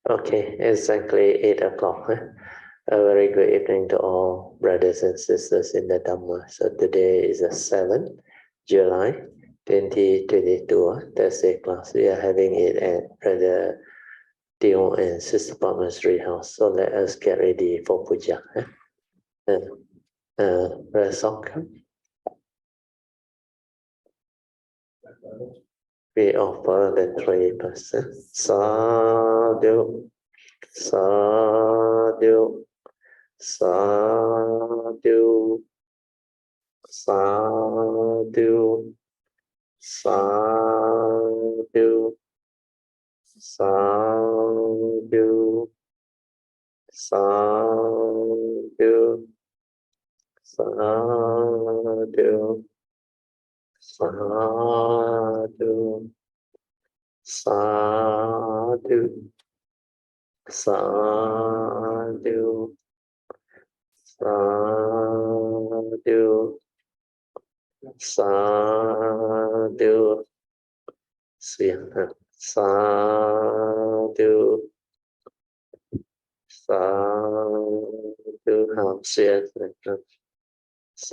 Okay, exactly 8 o'clock. A very good evening to all brothers and sisters in the Dharma. So today is the 7th July 2022, Thursday class. We are having it at Brother Dion and Sister Palmer's house. So let us get ready for puja. Brother Song, come. We offer the 3%. Sadhu, sadhu, sadhu, sadhu, sadhu, sadhu, sadhu, sadhu, sadhu, sadhu, sadhu, sadhu, sadhu, sadhu, sadhu, học xuyên, sadhu, sadhu,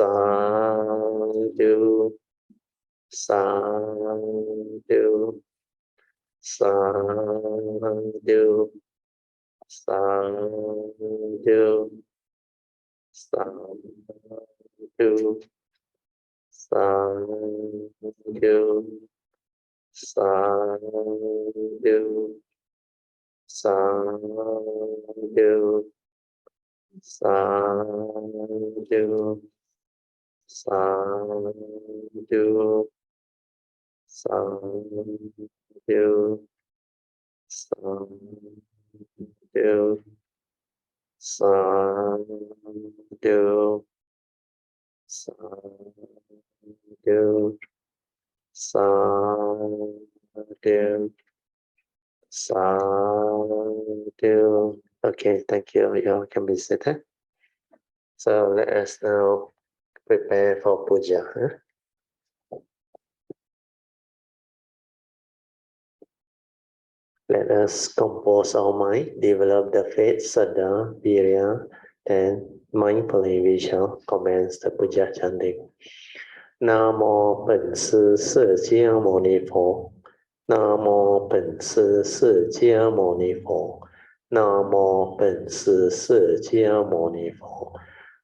sadhu, sadhu, sadhu, sadhu, sadhu, sadhu, sadhu, sadhu, sadhu, sadhu, sadhu, sadhu, sadhu, sadhu. Okay, thank you. You all can be seated. So let us now prepare for puja. Let us compose our mind, develop the faith, saddha, virya, and mindfully we shall commence the puja chanting. Namo Bổn Sư释迦牟尼佛. Namo Bổn Sư释迦牟尼佛. Namo Bổn Sư释迦牟尼佛.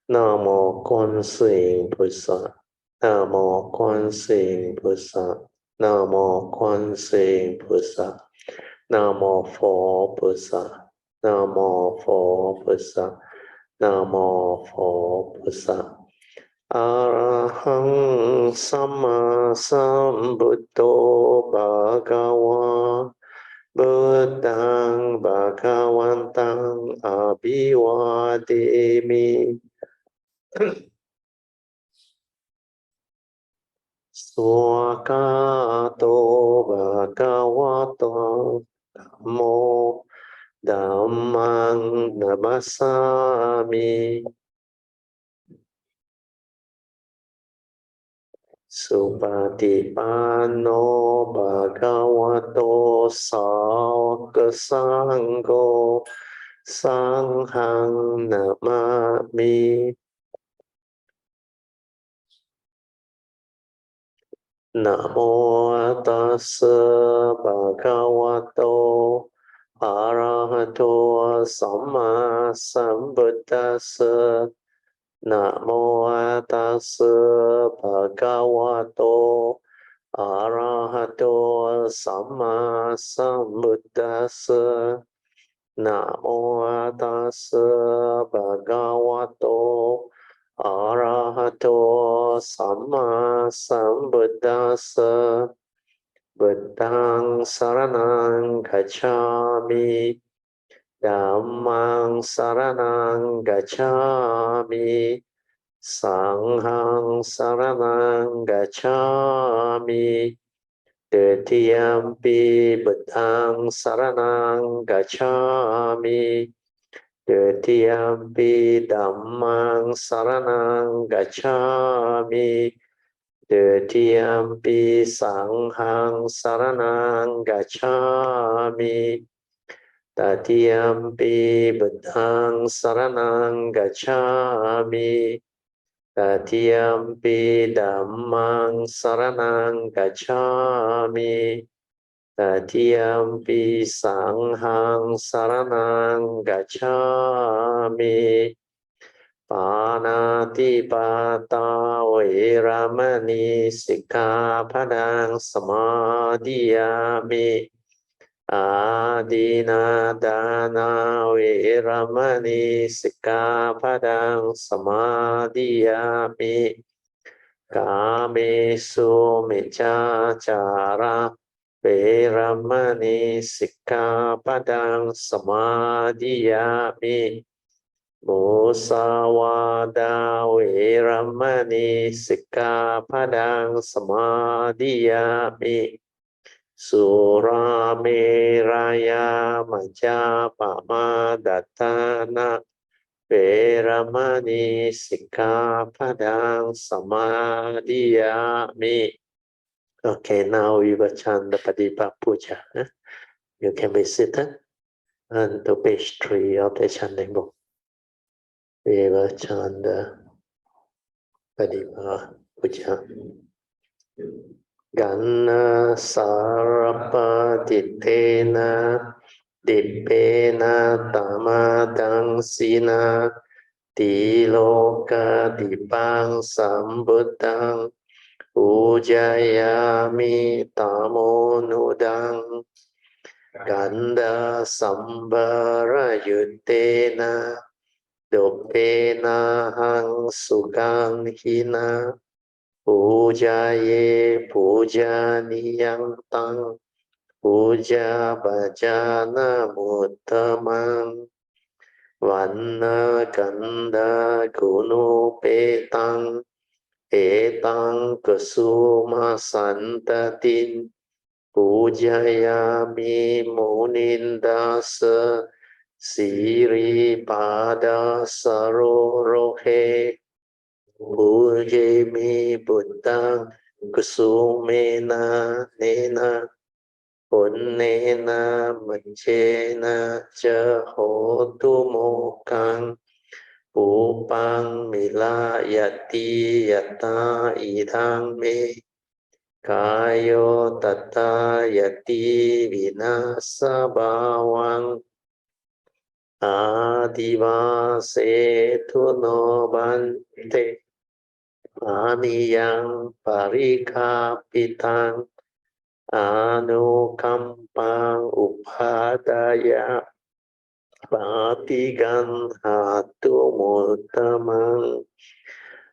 Namo 观世音菩萨. Namo 观世音菩萨. Namo 观世音菩萨. Namo 佛菩萨. Namo 佛菩萨. Namo 佛菩萨. Arahang Sama Sambuddho Bhagava Buddhang Bhagavantang Abhivademi Swakato Bhagavato Dhammo Dhammang Namasami Supatipanno Bhagavato Sāvaka Sangho Sanghang Namami. Namo tassa Bhagavato Arahato Samma Sambuddhassa. Namo tassa Bhagavato Arahato Samma Sambuddhassa. Namo tassa Bhagavato Arahato Samma Sambuddhassa. Buddhang Saranang Gacchami. Dhammang Saranang Gacchami. Sanghang Saranang Gacchami. Tetiyampi Buddhang Saranang Gacchami. Tetiyampi Dhammang Saranang Gacchami. Tetiyampi Sanghang Saranang Gacchami. Tatiyampi buddhang saranang gacchami. Tatiyampi dhammang saranang gacchami. Tatiyampi sanghang saranang gacchami. Panatipata veramani sikkhapadang samadhiyami. Adinadana veramani sikkhapadang samadhiyami. Kamesu miccacara veramani sikkhapadang samadhiyami. Musawada veramani sikkhapadang samadhiyami. Surameraya majapamadatana veramani sikkhapadang samadhiyami. Okay, now we will chant the Padipa Puja. You can be seated on to page 3 of the chanting book. We will chant the Padipa Puja. Ganna sarapatitena dippena tamadang sina tiloka dipang sambuddhang ujayami tamonudang ganda sambara yuttena doppena hang sugang hina pujaye pujaniyang tang puja bhajana muttamang vanna kanda gunupetang etang kusuma santatin pujayami munindasa siri pada sarorohe. Pujemi buddhang kusumena nena punnena manchena cha hotu mokang upang milayati yata idang me kayo tata yati vinasa bawang adivase tuno bante Aniyang parikapitang anukampang upadaya patigan hatu muttamang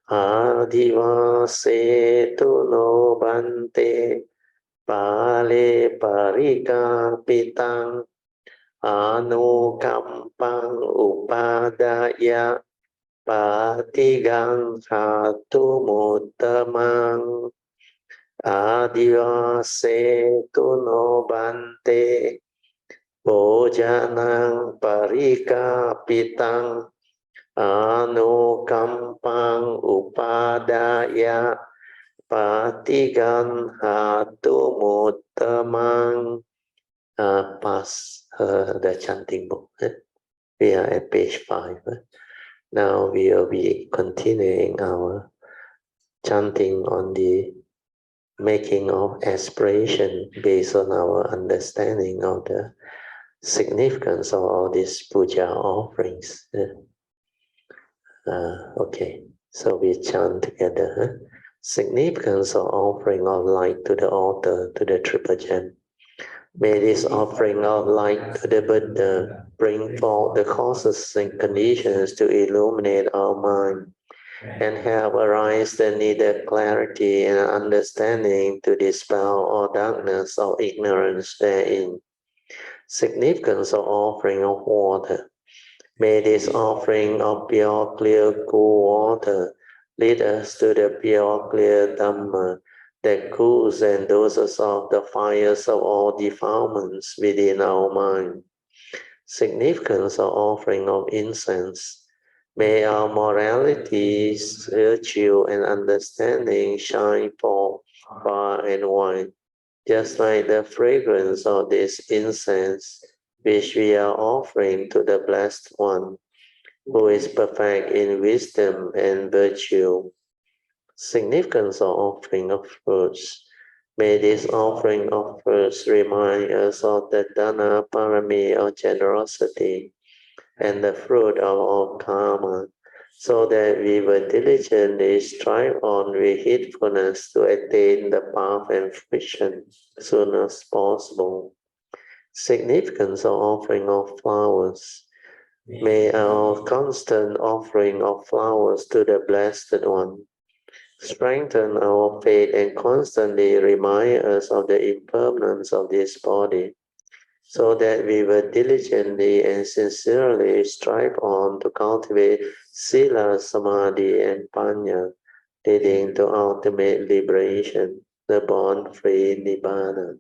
adivase tuno bante pale parikapitang anukampang upadaya patigang hatu muttamang adivase tuno bante bojanang parikapitang anukampang upadaya patigang hatu muttamang. Pass the chanting book. We are at page 5. Now we will be continuing our chanting on the making of aspiration based on our understanding of the significance of all these puja offerings. Okay, so we chant together. Significance of offering of light to the altar, to the triple gem. May this offering of light to the Buddha bring forth the causes and conditions to illuminate our mind and help arise the needed clarity and understanding to dispel all darkness or ignorance therein. Significance of offering of water. May this offering of pure, clear, cool water lead us to the pure, clear Dharma that cools and doses off the fires of all defilements within our mind. Significance of offering of incense. May our morality, virtue, and understanding shine forth far and wide, just like the fragrance of this incense which we are offering to the Blessed One, who is perfect in wisdom and virtue. Significance of offering of fruits. May this offering of fruits remind us of the Dana Parami of generosity and the fruit of our karma, so that we will diligently strive on with heedfulness to attain the path and fruition as soon as possible. Significance of offering of flowers. May our constant offering of flowers to the Blessed One strengthen our faith and constantly remind us of the impermanence of this body, so that we will diligently and sincerely strive on to cultivate Sila, Samadhi, and Panya, leading to ultimate liberation, the born-free Nibbana,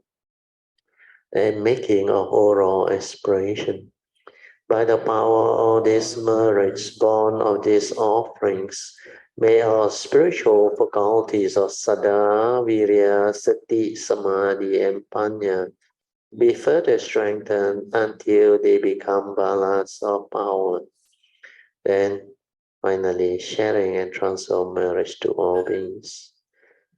and making of oral aspiration. By the power of this marriage born of these offerings, may our spiritual faculties of Sada, Virya, Sati, Samadhi, and Panya be further strengthened until they become balas of power. Then, finally, sharing and transfer marriage to all beings.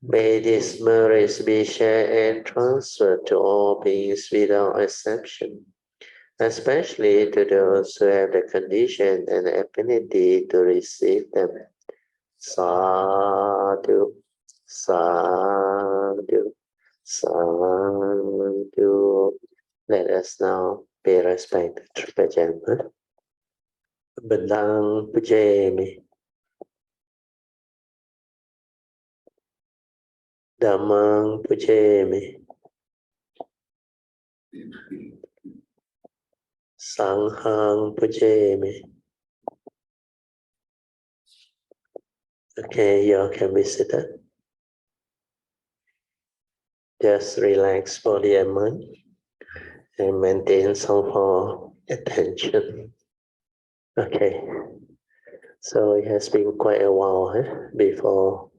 May this marriage be shared and transferred to all beings without exception, especially to those who have the condition and affinity to receive them. Sadhu, sadhu, sadhu. Let us now pay respect to Triple Gem. Bendang Pujemi, Dhammang Pujemi, Sanghang Pujemi. Okay, you all can be seated. Just relax body and mind and maintain some more attention. Okay, so it has been quite a while before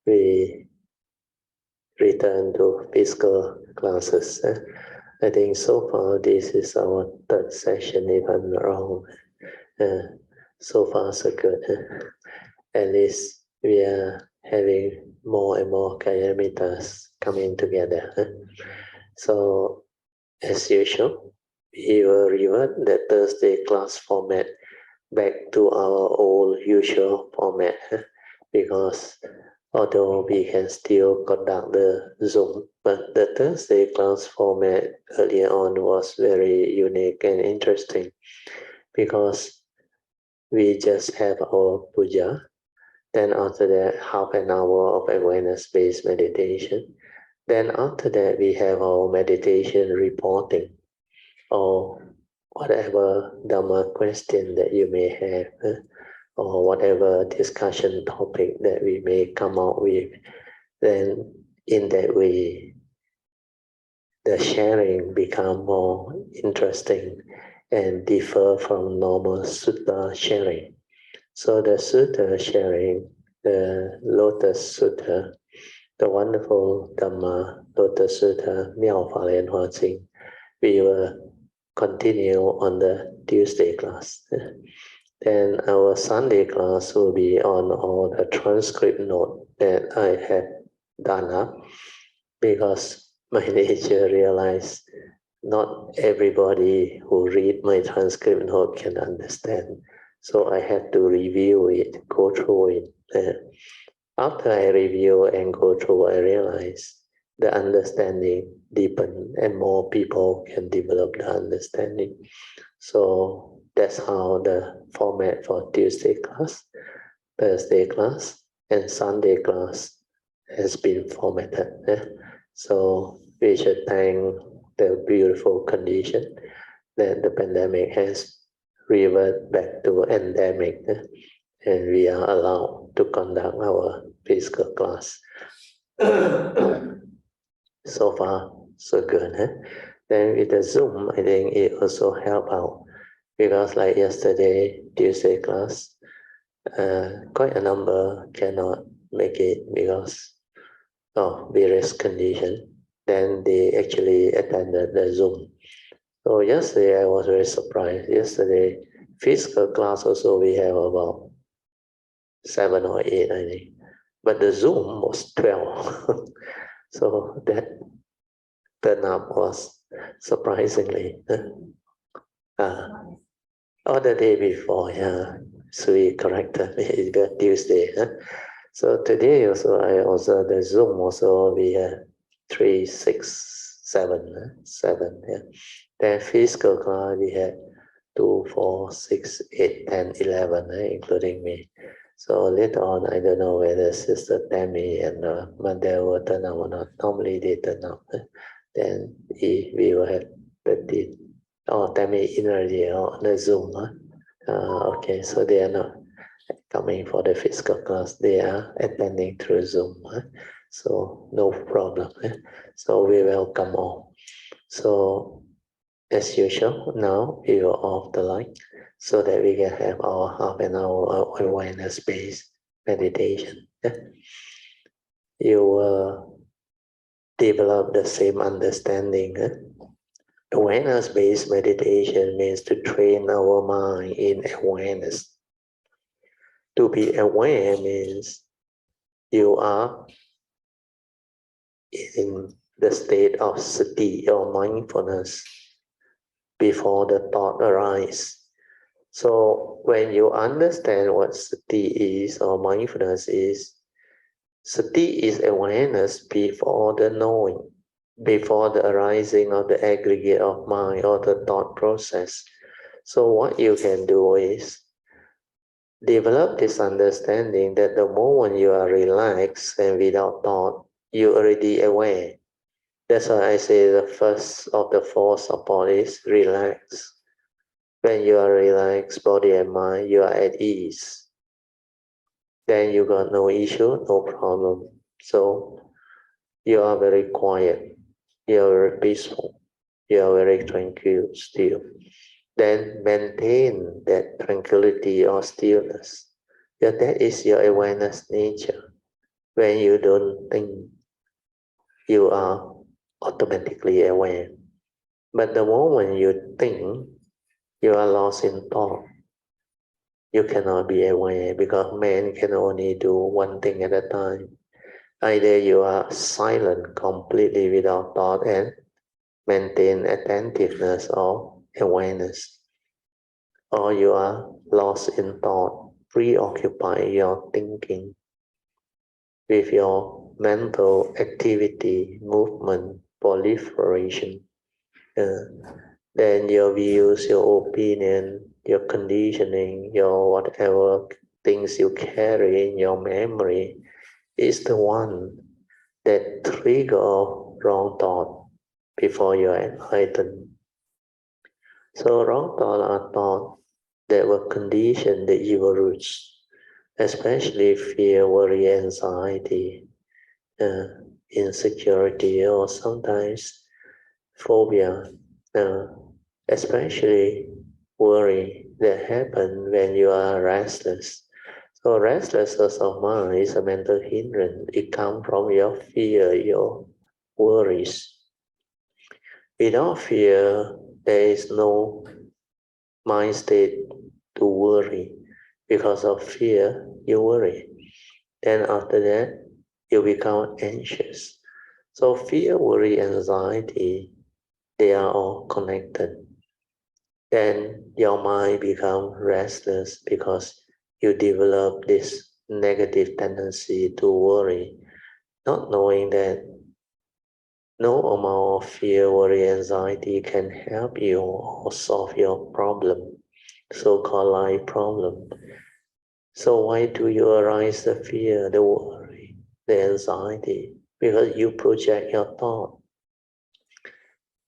we return to physical classes. I think so far this is our third session, if I'm not wrong. So far so good. At least we are having more and more Kayamitas coming together. So as usual, we will revert the Thursday class format back to our old usual format, because although we can still conduct the Zoom, but the Thursday class format earlier on was very unique and interesting, because we just have our puja, then after that half an hour of awareness-based meditation, then after that we have our meditation reporting, or whatever Dharma question that you may have, or whatever discussion topic that we may come out with. Then in that way, the sharing become more interesting and differ from normal sutta sharing. So the sutta sharing, the Lotus Sutta, the wonderful Dhamma Lotus Sutta, Miao Fa Lian Hua Jing, we will continue on the Tuesday class. Then our Sunday class will be on all the transcript note that I have done up, because my nature realized not everybody who read my transcript note can understand. So I had to review it, go through it. After I review and go through, I realized the understanding deepened and more people can develop the understanding. So that's how the format for Tuesday class, Thursday class, and Sunday class has been formatted. So we should thank the beautiful condition that the pandemic has reverted back to endemic, and we are allowed to conduct our physical class. So far, so good. Then with the Zoom, I think it also helped out, because like yesterday, Tuesday class, quite a number cannot make it because of various conditions. Then they actually attended the Zoom. So yesterday I was very surprised. Yesterday, physical class also we have about 7 or 8, I think. But the Zoom was 12. So that turn up was surprisingly. Or the day before, yeah. So we corrected it got Tuesday. So today also I also the Zoom also we have 3, 6, 7, 7. Yeah. Then physical class we had 2, 4, 6, 8, 10, 11, including me. So later on, I don't know whether Sister Tammy and Mother will turn up or not. Normally they turn up. Then we will have 13. Oh, Tammy in already on the Zoom. Okay, so they are not coming for the physical class. They are attending through Zoom. So no problem. So we welcome all. So as usual, now we will off the light so that we can have our half an hour awareness-based meditation. You will develop the same understanding. Awareness-based meditation means to train our mind in awareness. To be aware means you are in the state of sati or mindfulness before the thought arises. So when you understand what sati is or mindfulness is, sati is awareness before the knowing, before the arising of the aggregate of mind or the thought process. So what you can do is develop this understanding that the moment you are relaxed and without thought, you're already aware. That's why I say the first of the four support is relax. When you are relaxed, body and mind, you are at ease. Then you got no issue, no problem. So you are very quiet, you are very peaceful, you are very tranquil still. Then maintain that tranquility or stillness. Yeah, that is your awareness nature. When you don't think, you are automatically aware. But the moment you think, you are lost in thought. You cannot be aware because man can only do one thing at a time. Either you are silent completely without thought and maintain attentiveness or awareness, or you are lost in thought, preoccupy your thinking with your mental activity, movement, proliferation. Then your views, your opinion, your conditioning, your whatever things you carry in your memory is the one that trigger wrong thought before you are enlightened. So wrong thought are thought that will condition the evil roots, especially fear, worry, anxiety, insecurity, or sometimes phobia, especially worry that happen when you are restless. So restlessness of mind is a mental hindrance. It comes from your fear, your worries. Without fear, there is no mind state to worry. Because of fear, you worry. Then after that, you become anxious. So fear, worry, anxiety, they are all connected. Then your mind becomes restless because you develop this negative tendency to worry, not knowing that no amount of fear, worry, anxiety can help you or solve your problem, so-called life problem. So why do you arise the fear, the worry, the anxiety? Because you project your thought.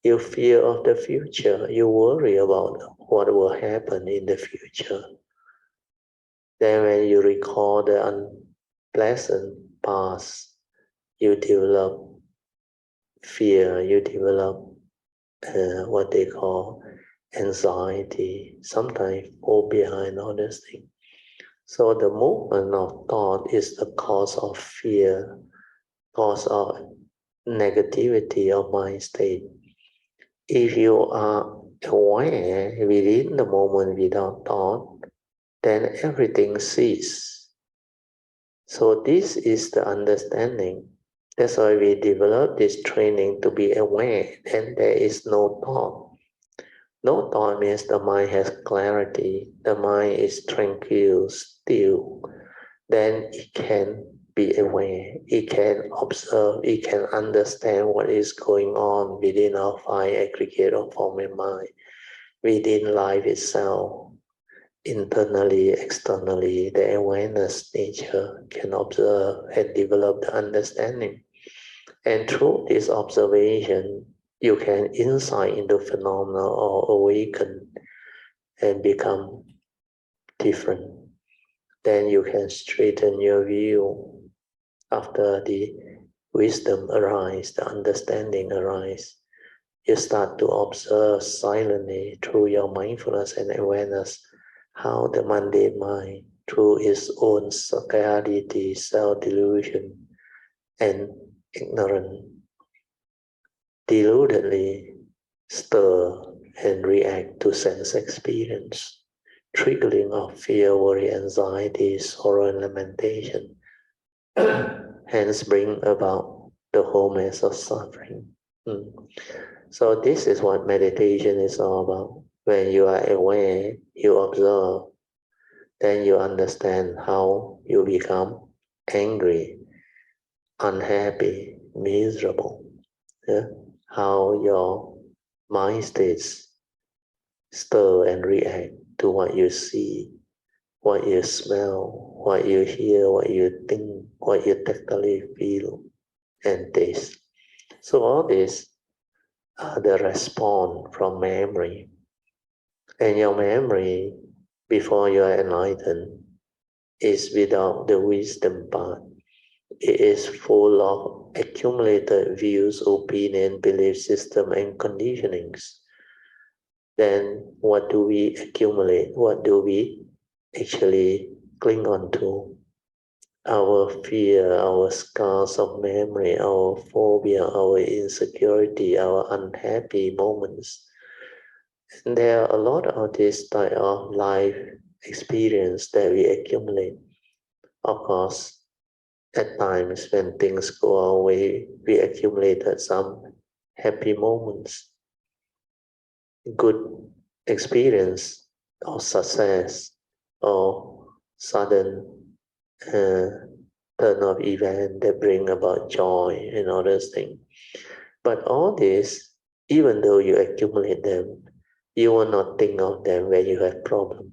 You fear of the future. You worry about what will happen in the future. Then when you recall the unpleasant past, you develop fear, you develop what they call anxiety, sometimes phobia and all these things. So the movement of thought is the cause of fear, cause of negativity of mind state. If you are aware within the moment without thought, then everything ceases. So this is the understanding. That's why we develop this training to be aware, and there is no thought. No thought means the mind has clarity, the mind is tranquil, still. Then it can be aware, it can observe, it can understand what is going on within our five aggregate of form and mind, within life itself, internally, externally. The awareness nature can observe and develop the understanding. And through this observation, you can insight into phenomena or awaken and become different. Then you can straighten your view after the wisdom arise, the understanding arise. You start to observe silently through your mindfulness and awareness how the mundane mind, through its own scarcity, self-delusion, and ignorance, deludedly stir and react to sense experience, triggering of fear, worry, anxiety, sorrow, and lamentation, hence bring about the whole mass of suffering. So this is what meditation is all about. When you are aware, you observe, then you understand how you become angry, unhappy, miserable. Yeah? How your mind states stir and react to what you see, what you smell, what you hear, what you think, what you tactily feel and taste. So all this are the response from memory. And your memory, before you are enlightened, is without the wisdom part. It is full of accumulated views, opinion, belief system, and conditionings. Then what do we accumulate? What do we actually cling on to? Our fear, our scars of memory, our phobia, our insecurity, our unhappy moments. And there are a lot of this type of life experience that we accumulate. Of course, at times when things go our way, we accumulated some happy moments, good experience or success or sudden turn of event that bring about joy and all those things. But all this, even though you accumulate them, you will not think of them when you have problem.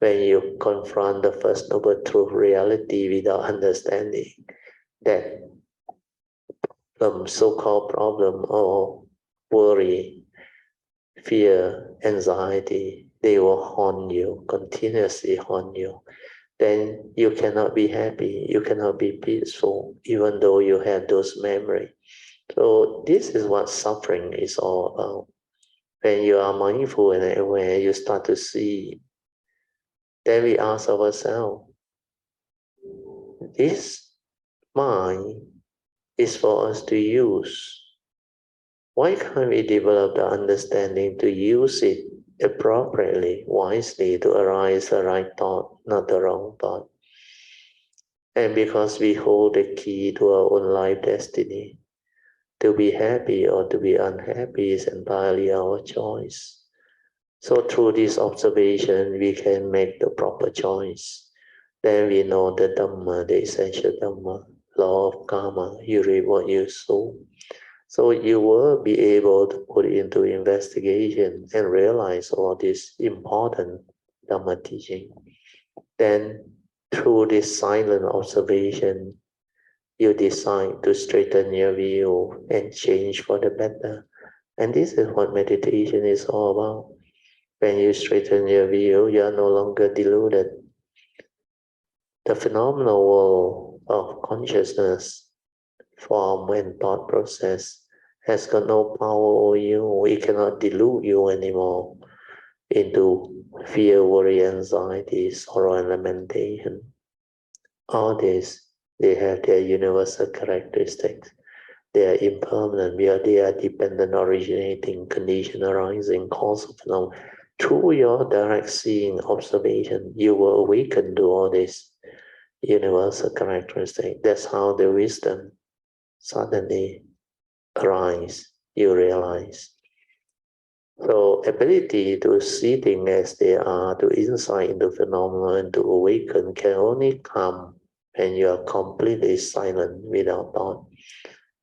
When you confront the First Noble Truth reality without understanding that so-called problem or worry, fear, anxiety, they will haunt you, continuously haunt you. Then you cannot be happy, you cannot be peaceful, even though you have those memories. So this is what suffering is all about. When you are mindful and aware, you start to see. Then we ask ourselves, this mind is for us to use. Why can't we develop the understanding to use it appropriately, wisely, to arise the right thought, not the wrong thought? And because we hold the key to our own life destiny, to be happy or to be unhappy is entirely our choice. So through this observation, we can make the proper choice. Then we know the Dhamma, the essential Dhamma, law of karma, you reap what you sow. So you will be able to put into investigation and realize all this important Dhamma teaching. Then through this silent observation, you decide to straighten your view and change for the better. And this is what meditation is all about. When you straighten your view, you are no longer deluded. The phenomenal world of consciousness, form and thought process has got no power over you. It cannot delude you anymore into fear, worry, anxiety, sorrow, and lamentation. All this, they have their universal characteristics. they are impermanent, they are dependent, originating, condition, arising, cause of phenomena. Through your direct seeing, observation, you will awaken to all this universal characteristic. That's how the wisdom suddenly arises, you realize. So ability to see things as they are, to insight into phenomena, and to awaken can only come when you are completely silent without thought.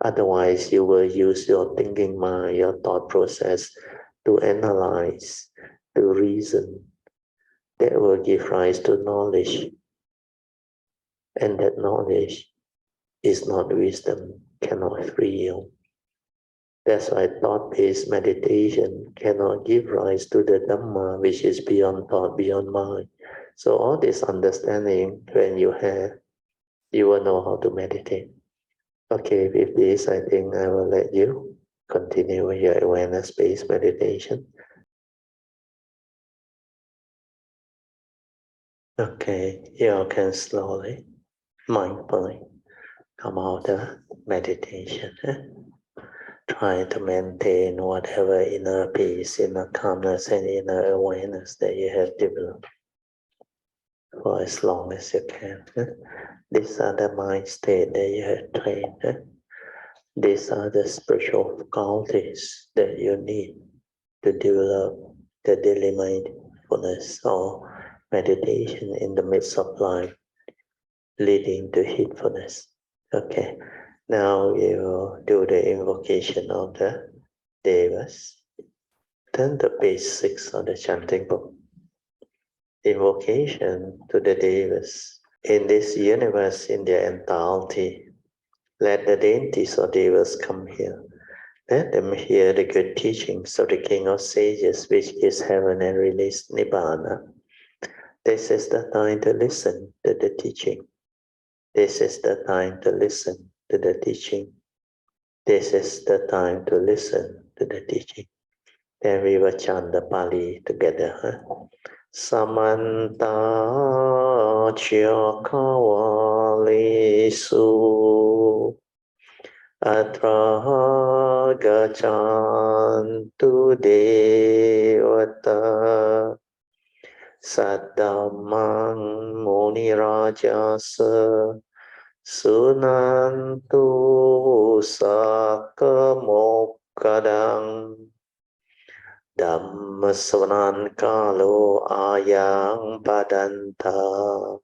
Otherwise, you will use your thinking mind, your thought process to analyze, to reason. That will give rise to knowledge. And that knowledge is not wisdom, cannot free you. That's why thought-based meditation cannot give rise to the Dharma, which is beyond thought, beyond mind. So all this understanding, when you have, you will know how to meditate. Okay, with this, I think I will let you continue with your awareness-based meditation. Okay, you can slowly, mindfully come out of meditation. Try to maintain whatever inner peace, inner calmness, and inner awareness that you have developed for as long as you can. These are the mind state that you have trained. These are the spiritual qualities that you need to develop the daily mindfulness or meditation in the midst of life, leading to heedfulness. Okay, now you will do the invocation of the Devas. Turn to page 6 of the chanting book. Invocation to the Devas. In this universe, in their entirety, let the deities or Devas come here. Let them hear the good teachings of the King of Sages, which is heaven and release Nibbana. This is the time to listen to the teaching. This is the time to listen to the teaching. This is the time to listen to the teaching. Then we will chant the Pali together. Samanta Chakawalisu Atra Gachantu Devata Saddamang Munirajasa Sunantu Sakamokadang Dhammasavanan Kalo Ayang Badanta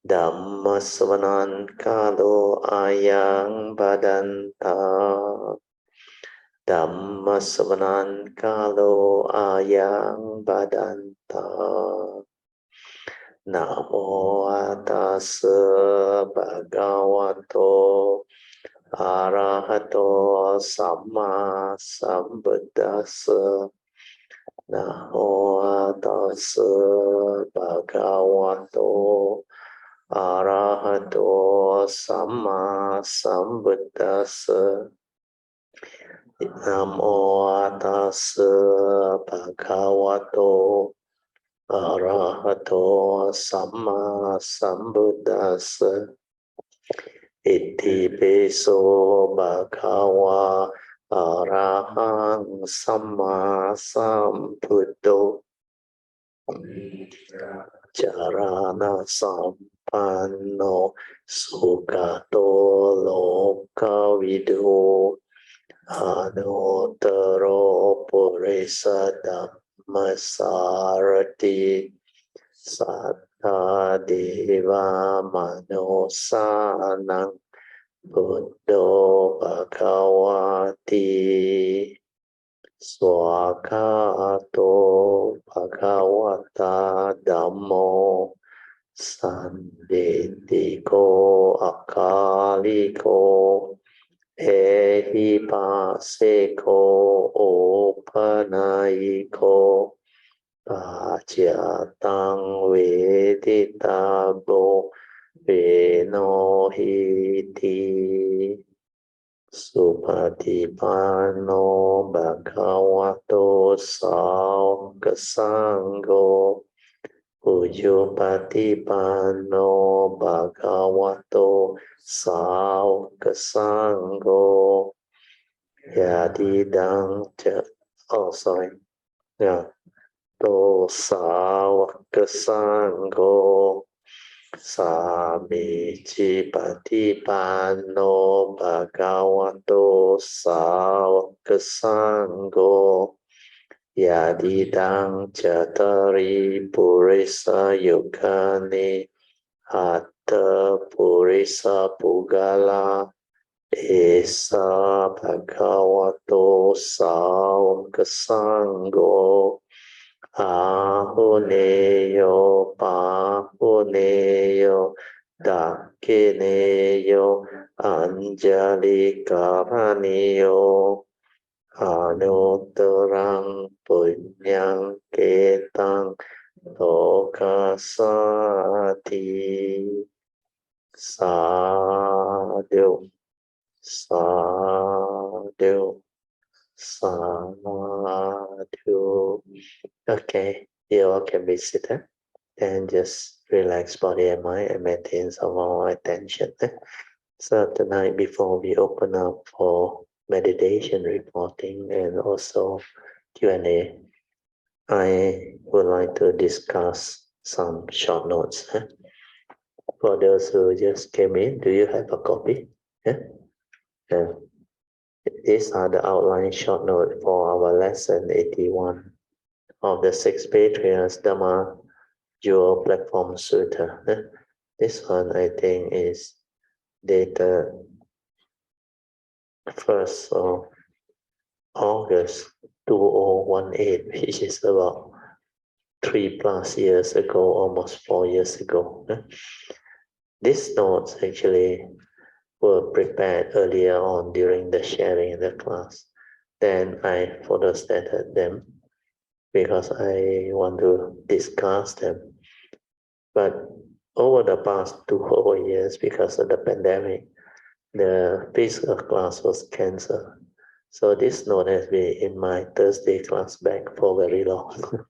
Dhammasavanan Kalo Ayang Badanta Dhammasavanan Kalo Ayang Badanta Namo Tassa Bhagavato Arahato Samma Sambuddhassa. Namo Tassa Bhagavato Arahato Samma Sambuddhassa. Namo Tassa Bhagavato Arahato Samma Sambuddhassa. Iti piso bhagava arahang samma sambuddho charana sampanno sugato lokavidu anuttaro purisa dhammasarati Sattva deva manosanang buddho bhagavati swakato bhagavata dhammo sanditiko akaliko ehipaseko opanayiko Pacatang veditabo venohiti Supatipano bhagavato saukasangho Pujo Patipano Bhagavato Sāvaka Sangho Yadidang Cha. Oh, sorry. Yeah. To Sāvaka Sangho Samichi Patipano Bhagavato Sāvaka Sangho Yadidang Chatari Purisa Yukani Hatha Purisa Pugala Esa Bhagavato Sāvaka Sangho Ahuneyo Pahuneyo Dakineyo Anjali Karaniyo Anuttarang Punyang Ketang Lokasati. Sadhu, sadhu, sadhu. Okay, you all can be seated and just relax body and mind and maintain some of our attention. So tonight, before we open up for meditation reporting and also Q&A, I would like to discuss some short notes. For those who just came in, do you have a copy? These are the outline short notes for our lesson 81 of the 6 Patriarchs Dharma Dual Platform Sutta. This one I think is dated 1st of August 2018, which is about 3+ years ago, almost 4 years ago. These notes actually were prepared earlier on during the sharing in the class. Then I photostated them because I want to discuss them. But over the past 2 whole years, because of the pandemic, the physical class was cancelled. So this note has been in my Thursday class back for very long.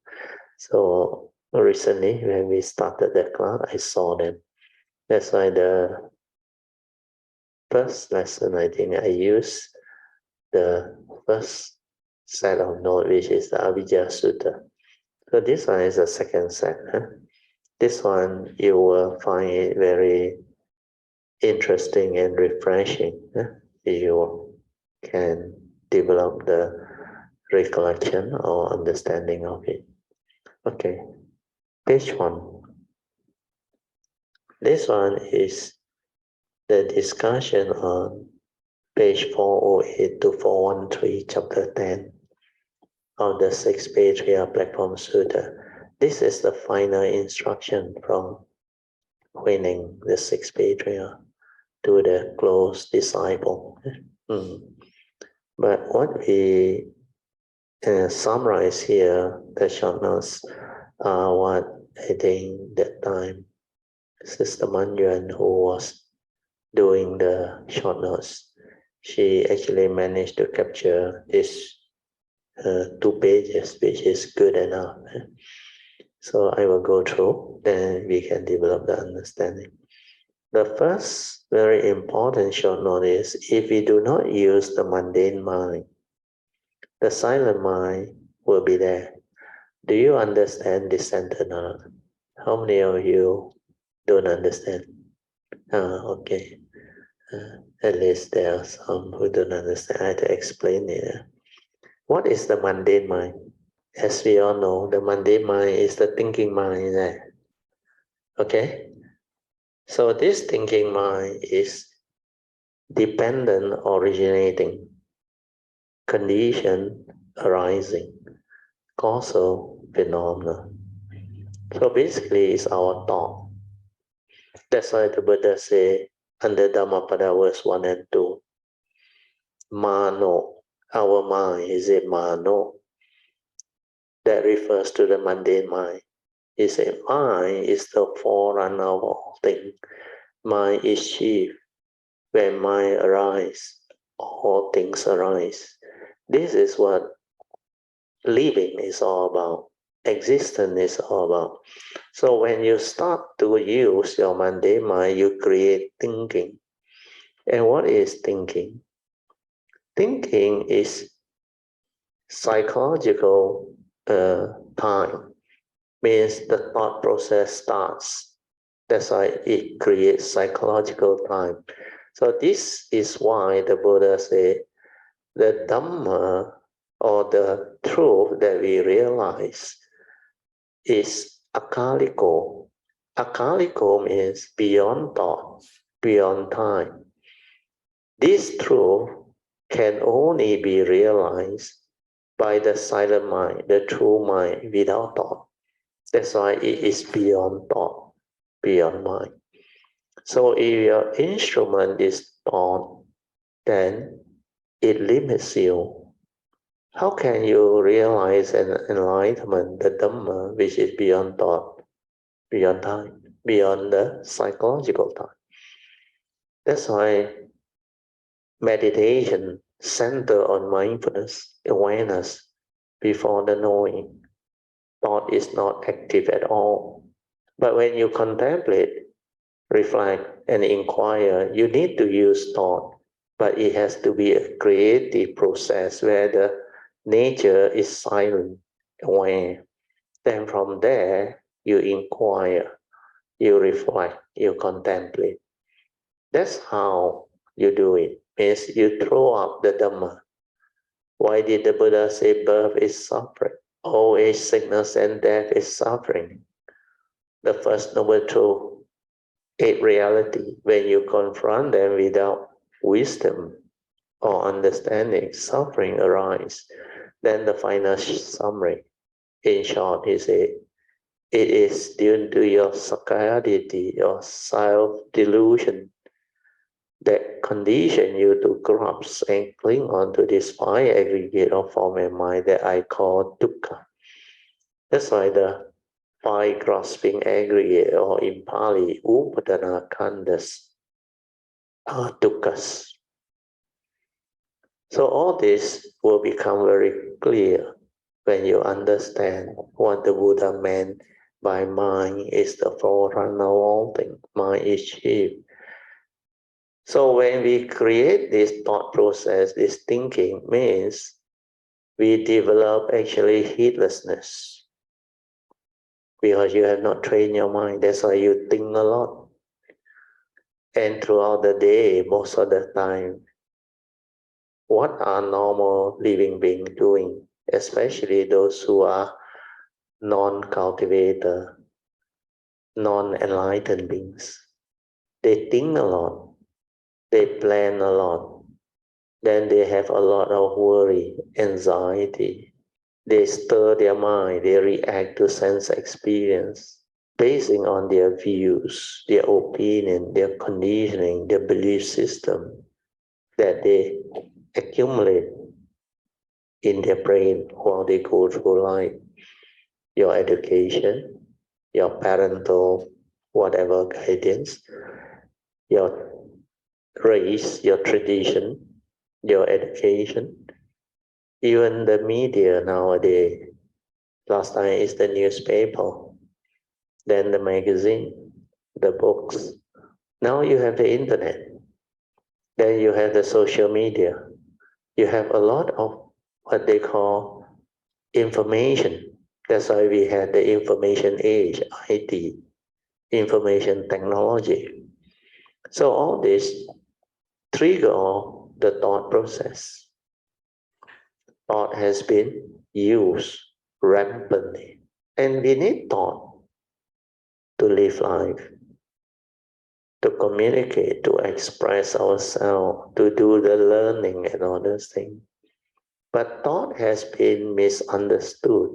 So recently, when we started the class, I saw them. That's why the first lesson, I think I used the first set of notes, which is the Avijja Sutta. So this one is the second set. This one, you will find it very interesting and refreshing. You can develop the recollection or understanding of it. Okay, page 1. This one is the discussion on page 408 to 413, chapter 10 of the 6 Patriarch Platform Sutta. This is the final instruction from Huineng, the 6 Patriarch, to the close disciple. But what we summarize here, the short notes, are what I think that time Sister Manjuan, who was doing the short notes, she actually managed to capture this 2 pages, which is good enough. So I will go through, then we can develop the understanding. The first very important short note is, if we do not use the mundane mind, the silent mind will be there. Do you understand this sentence? How many of you don't understand? Okay. At least there are some who don't understand. I have to explain it. What is the mundane mind? As we all know, the mundane mind is the thinking mind. Okay? So this thinking mind is dependent, originating, condition, arising, causal, phenomena. So basically, it's our thought. That's why the Buddha say under Dhammapada verse 1 and 2, Mano, our mind, is a Mano. That refers to the mundane mind. He said, mind is the forerunner of all things. Mind is chief. When mind arises, all things arise. This is what living is all about. existence is all about. So when you start to use your mundane mind, you create thinking. And what is thinking? Thinking is psychological time, means the thought process starts. That's why it creates psychological time. So this is why the Buddha said the Dhamma or the truth that we realize is akaliko. Akaliko means beyond thought, beyond time. This truth can only be realized by the silent mind, the true mind without thought. That's why it is beyond thought, beyond mind. So if your instrument is thought, then it limits you. How can you realize an enlightenment, the Dhamma, which is beyond thought, beyond time, beyond the psychological time? That's why meditation center on mindfulness, awareness before the knowing. Thought is not active at all. But when you contemplate, reflect, and inquire, you need to use thought, but it has to be a creative process where the nature is silent, aware. Then from there, you inquire, you reflect, you contemplate. That's how you do it. Means you throw up the Dhamma. Why did the Buddha say birth is suffering? Old age, sickness, and death is suffering. The first noble truth, eight reality. When you confront them without wisdom or understanding, suffering arises. Then the final summary. In short, he said, it is due to your sakayaditi, your self-delusion, that condition you to grasp and cling on to this five aggregate of form and mind that I call dukkha. That's why the five grasping aggregate, or in Pali, upadana khandas, are dukkhas. So all this will become very clear when you understand what the Buddha meant by mind is the forerunner of all things. Mind is chief. So when we create this thought process, this thinking means we develop actually heedlessness, because you have not trained your mind. That's why you think a lot. And throughout the day, most of the time, what are normal living beings doing, especially those who are non-cultivator, non-enlightened beings? They think a lot, they plan a lot, then they have a lot of worry, anxiety. They stir their mind, they react to sense experience, basing on their views, their opinion, their conditioning, their belief system that they accumulate in their brain while they go through life. Your education, your parental, whatever guidance, your race, your tradition, your education, even the media nowadays. Last time is the newspaper, then the magazine, the books. Now you have the internet, then you have the social media. You have a lot of what they call information. That's why we had the information age, IT, information technology. So all this trigger the thought process. Thought has been used rampantly. And we need thought to live life, to communicate, to express ourselves, to do the learning and all those things. But thought has been misunderstood,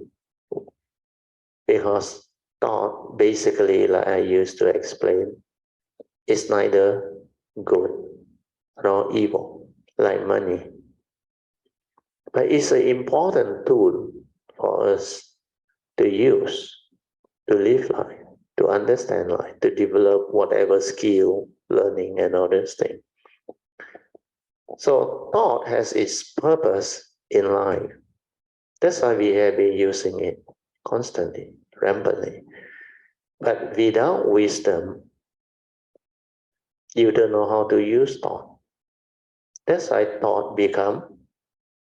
because thought, basically, like I used to explain, is neither good nor evil, like money. But it's an important tool for us to use, to live life, to understand life, to develop whatever skill, learning, and all those things. So thought has its purpose in life. That's why we have been using it constantly, rampantly. But without wisdom, you don't know how to use thought. That's why thought become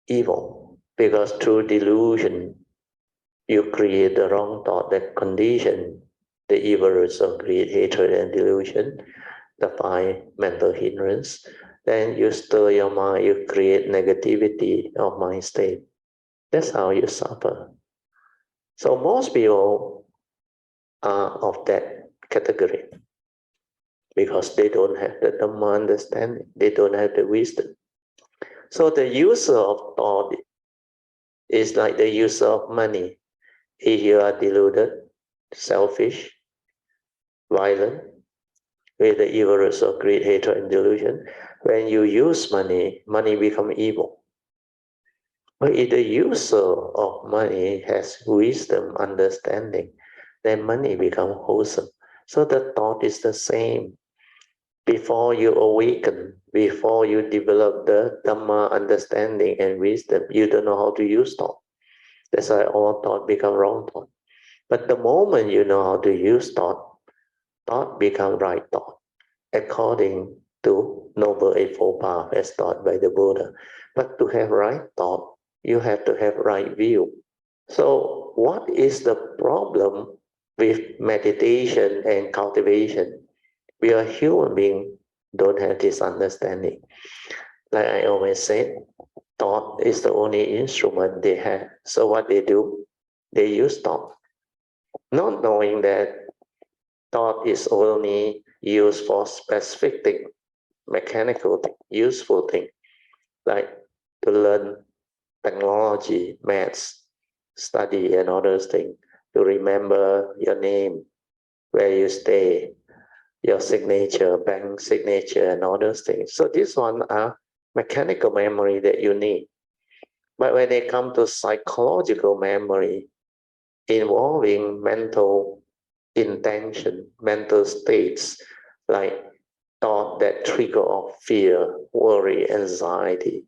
evil, because through delusion, you create the wrong thought that condition the evil roots of greed, hatred, and delusion, the five mental hindrance. Then you stir your mind, you create negativity of mind state. That's how you suffer. So most people are of that category because they don't have the Dhamma understanding, they don't have the wisdom. So the user of thought is like the user of money. If you are deluded, selfish, violent, with the evil roots of greed, hatred, and delusion, when you use money, money becomes evil. But if the user of money has wisdom, understanding, then money becomes wholesome. So the thought is the same. Before you awaken, before you develop the Dhamma understanding and wisdom, you don't know how to use thought. That's why all thought become wrong thought. But the moment you know how to use thought, thought become right thought, according to Noble Eightfold Path as taught by the Buddha. But to have right thought, you have to have right view. So what is the problem with meditation and cultivation? We are human beings, don't have this understanding. Like I always said, thought is the only instrument they have. So what they do, they use thought, not knowing that thought is only used for specific thing, mechanical thing, useful thing, like to learn technology, maths, study and all those things, to remember your name, where you stay, your signature, bank signature, and all those things. So these ones are mechanical memory that you need. But when they come to psychological memory, involving mental intention, mental states, like thought that trigger of fear, worry, anxiety,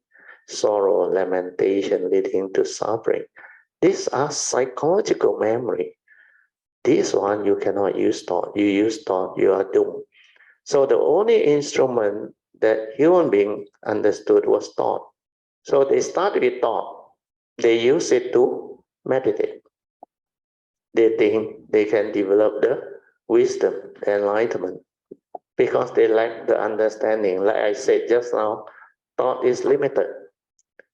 sorrow, lamentation leading to suffering. These are psychological memory. This one you cannot use thought. You use thought, you are doomed. So the only instrument that human being understood was thought. So they start with thought. They use it to meditate. They think they can develop the wisdom, enlightenment, because they lack the understanding. Like I said just now, thought is limited.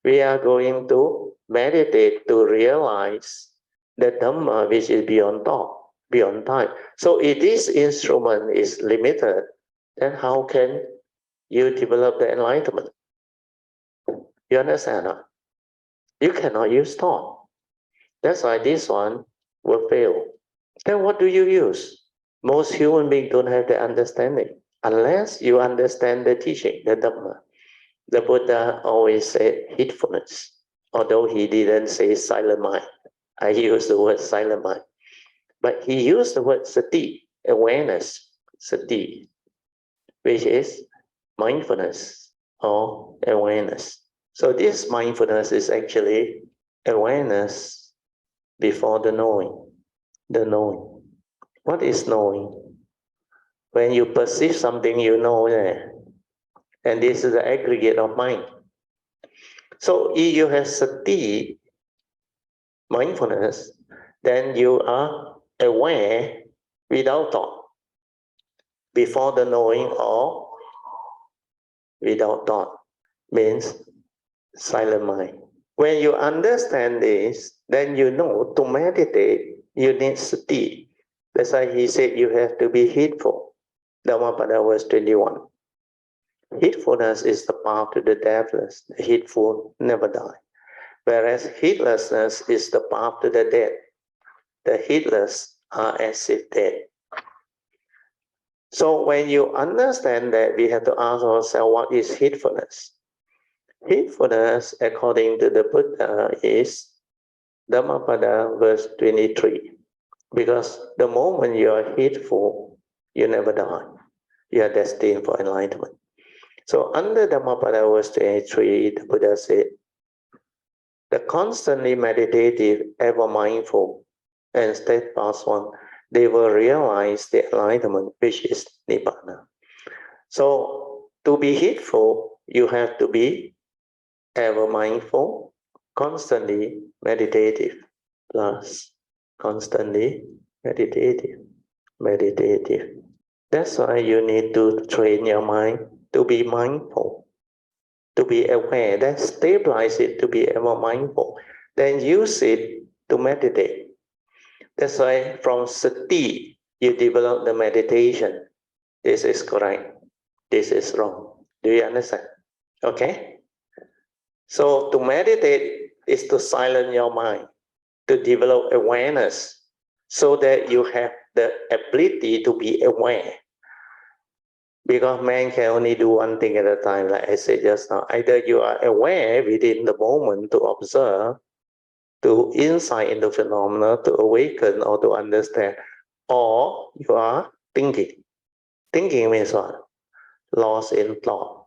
We are going to meditate to realize the Dhamma which is beyond thought, beyond time. So if this instrument is limited, then how can you develop the enlightenment? You understand? Huh? You cannot use thought. That's why this one will fail. Then what do you use? Most human beings don't have the understanding unless you understand the teaching, the Dhamma. The Buddha always said heedfulness, although he didn't say silent mind. I use the word silent mind. But he used the word sati, awareness, sati, which is mindfulness or awareness. So this mindfulness is actually awareness before the knowing. The knowing. What is knowing? When you perceive something, you know that. And this is the aggregate of mind. So if you have sati, mindfulness, then you are aware without thought, before the knowing or without thought, means silent mind. When you understand this, then you know to meditate, you need sati. That's why he said you have to be heedful. Dhammapada verse 21. Heedfulness is the path to the deathless. The heedful never die. Whereas heedlessness is the path to the dead. The heedless are as if dead. So when you understand that, we have to ask ourselves, what is heedfulness? Heedfulness, according to the Buddha, is Dhammapada verse 23. Because the moment you are heedful, you never die. You are destined for enlightenment. So under Dhammapada verse 23, the Buddha said, the constantly meditative, ever mindful, and steadfast one, they will realize the enlightenment, which is Nibbana. So to be heedful, you have to be ever mindful, constantly meditative, plus constantly meditative. That's why you need to train your mind to be mindful, to be aware, then stabilize it to be ever mindful, then use it to meditate. That's why from sati, you develop the meditation. This is correct, this is wrong. Do you understand? Okay? So to meditate is to silence your mind, to develop awareness, so that you have the ability to be aware. Because man can only do one thing at a time, like I said just now. Either you are aware within the moment to observe, to insight into phenomena, to awaken or to understand, or you are thinking. Thinking means what? Lost in thought,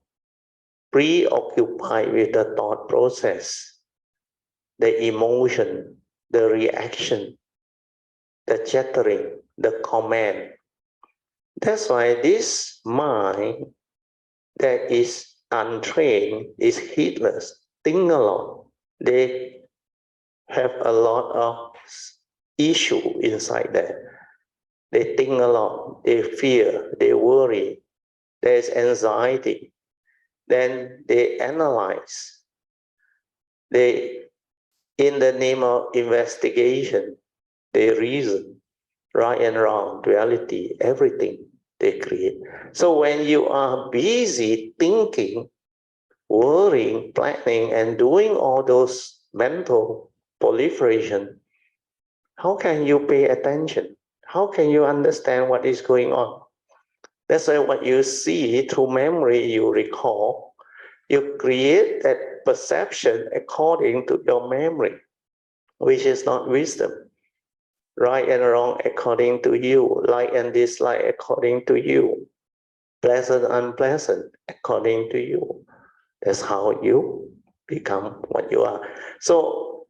preoccupied with the thought process, the emotion, the reaction, the chattering, the comment. That's why this mind that is untrained, is heedless, think a lot. They have a lot of issue inside there. They think a lot, they fear, they worry, there's anxiety. Then they analyze. They, in the name of investigation, they reason, right and wrong, reality, everything they create. So when you are busy thinking, worrying, planning, and doing all those mental proliferation, how can you pay attention? How can you understand what is going on? That's why what you see through memory, you recall, you create that perception according to your memory, which is not wisdom. Right and wrong according to you, like and dislike according to you, pleasant, unpleasant according to you. That's how you become what you are. So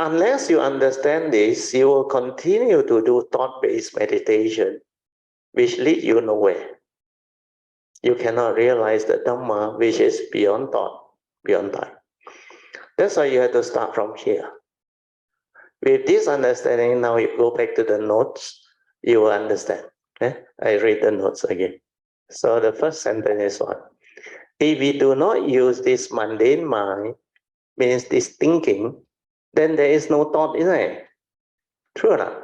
unless you understand this, you will continue to do thought-based meditation, which lead you nowhere. You cannot realize the Dharma, which is beyond thought, beyond time. That's why you have to start from here. With this understanding, now you go back to the notes, you will understand. I read the notes again. So the first sentence is what? If we do not use this mundane mind, means this thinking, then there is no thought in it. True or not?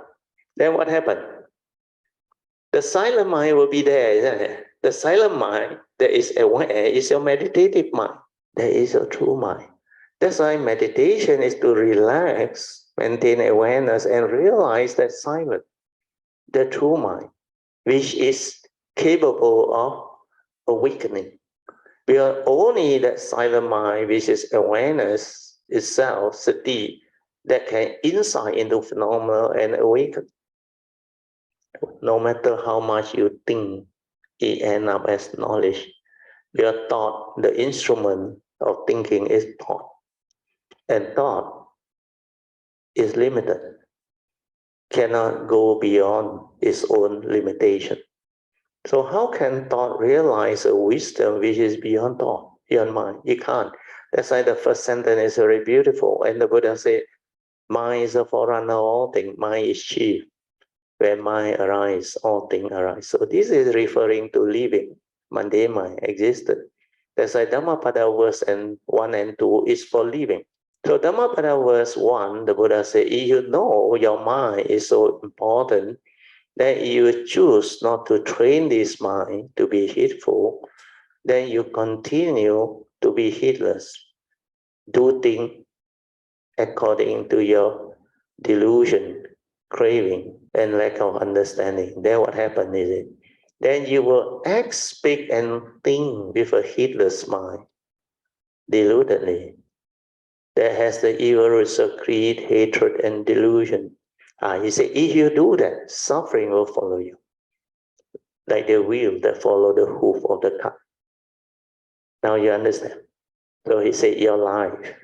Then what happened? The silent mind will be there, isn't it? The silent mind that is aware is your meditative mind. That is your true mind. That's why meditation is to relax, maintain awareness, and realize that silent, the true mind, which is capable of awakening. We are only that silent mind, which is awareness itself, sati, that can insight into phenomena and awaken. No matter how much you think, it ends up as knowledge. Your thought, the instrument of thinking is thought. And thought is limited, cannot go beyond its own limitation. So how can thought realize a wisdom which is beyond thought, beyond mind? You can't. That's why the first sentence is very beautiful. And the Buddha said, mind is a forerunner of all things. Mind is chief. When mind arises, all things arise. So this is referring to living. Mundane mind existed. That's why Dhammapada verse 1 and 2 is for living. So Dhammapada verse 1, the Buddha said, if you know your mind is so important, then you choose not to train this mind to be heedful, then you continue to be heedless. Do things according to your delusion, craving, and lack of understanding. Then what happens is it? Then you will act, speak, and think with a heedless mind, deludedly. That has the evil roots of greed, hatred, and delusion. He said, if you do that, suffering will follow you, like the wheel that follow the hoof of the cart. Now you understand. So he said, your life,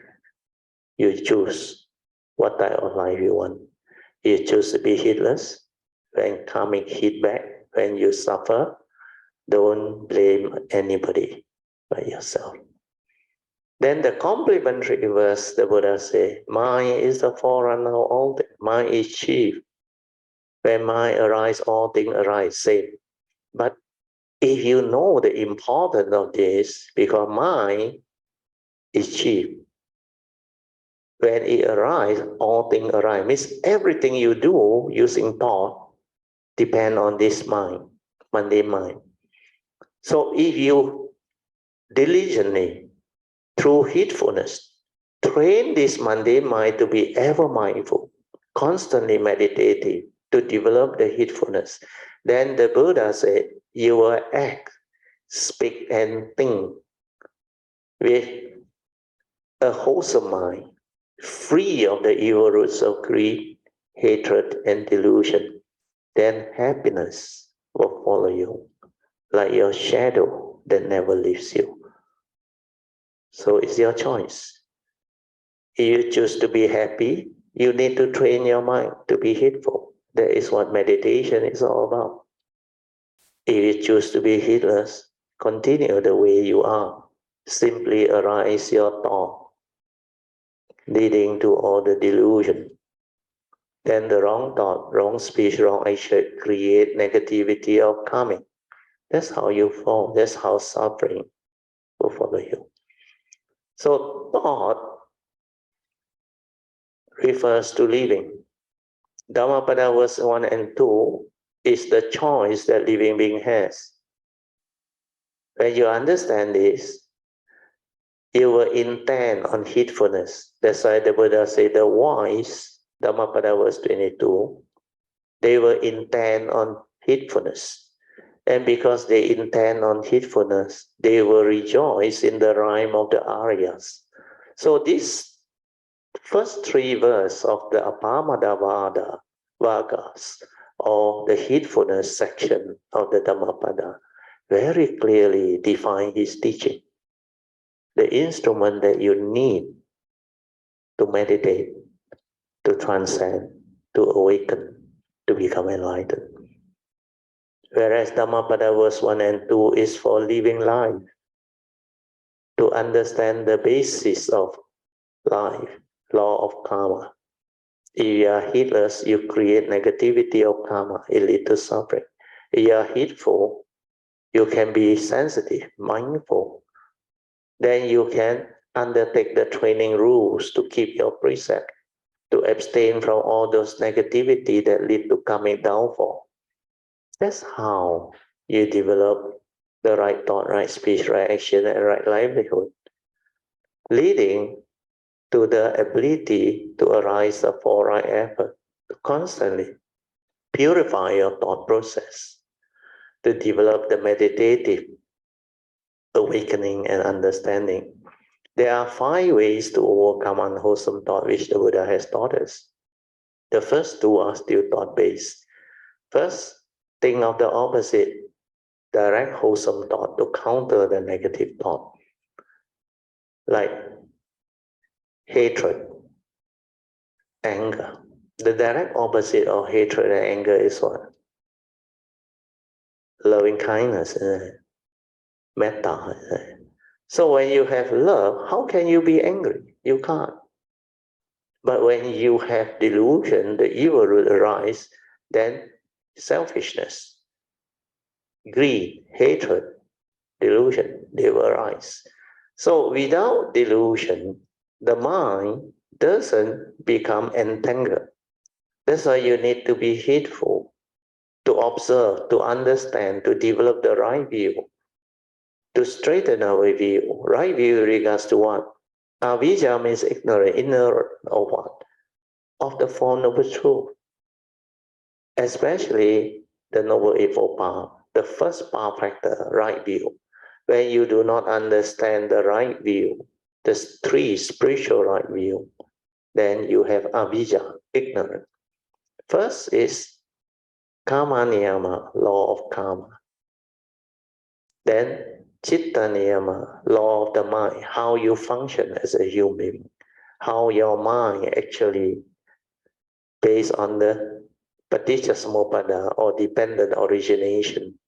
you choose what type of life you want. You choose to be heedless. When karmic hit back, when you suffer, don't blame anybody but yourself. Then the complementary verse, the Buddha says, mind is the forerunner of all things. Mind is chief. When mind arises, all things arise, same. But if you know the importance of this, because mind is chief, when it arises, all things arise. Means everything you do using thought depend on this mind, mundane mind. So if you diligently, through heedfulness, train this mundane mind to be ever mindful, constantly meditative, to develop the heedfulness, then the Buddha said, you will act, speak, and think with a wholesome mind, free of the evil roots of greed, hatred, and delusion. Then happiness will follow you, like your shadow that never leaves you. So it's your choice. If you choose to be happy, you need to train your mind to be heedful. That is what meditation is all about. If you choose to be heedless, continue the way you are. Simply arise your thought, leading to all the delusion. Then the wrong thought, wrong speech, wrong action create negativity of karmic. That's how you fall. That's how suffering will follow you. So thought refers to living. Dhammapada verse 1 and 2 is the choice that living being has. When you understand this, you will intend on heedfulness. That's why the Buddha said the wise, Dhammapada verse 22, they will intend on heedfulness. And because they intend on heedfulness, they will rejoice in the rhyme of the Aryas. So this first three verses of the Apamadavada Vagas, or the heedfulness section of the Dhammapada, very clearly define his teaching. The instrument that you need to meditate, to transcend, to awaken, to become enlightened. Whereas Dhammapada verse 1 and 2 is for living life, to understand the basis of life, law of karma. If you are heedless, you create negativity of karma, it leads to suffering. If you are heedful, you can be sensitive, mindful. Then you can undertake the training rules to keep your precept, to abstain from all those negativity that lead to karmic downfall. That's how you develop the right thought, right speech, right action, and right livelihood, leading to the ability to arise the four right effort, to constantly purify your thought process, to develop the meditative awakening and understanding. There are 5 ways to overcome unwholesome thought which the Buddha has taught us. The first 2 are still thought-based. First, think of the opposite, direct wholesome thought to counter the negative thought, like hatred, anger. The direct opposite of hatred and anger is what? Loving kindness, metta. So when you have love, how can you be angry? You can't. But when you have delusion, the evil root arise, then selfishness, greed, hatred, delusion, they will arise. So without delusion, the mind doesn't become entangled. That's why you need to be heedful, to observe, to understand, to develop the right view, to straighten our view. Right view regards to what? Avijja means ignorant, ignorant of what? Of the Four Noble Truths. Especially the Noble Eightfold Path, the first path factor, right view. When you do not understand the right view, the 3 spiritual right view, then you have avijja, ignorant. First is karma niyama, law of karma. Then chitta niyama, law of the mind, how you function as a human being, how your mind actually based on the Paticcasamuppada or dependent origination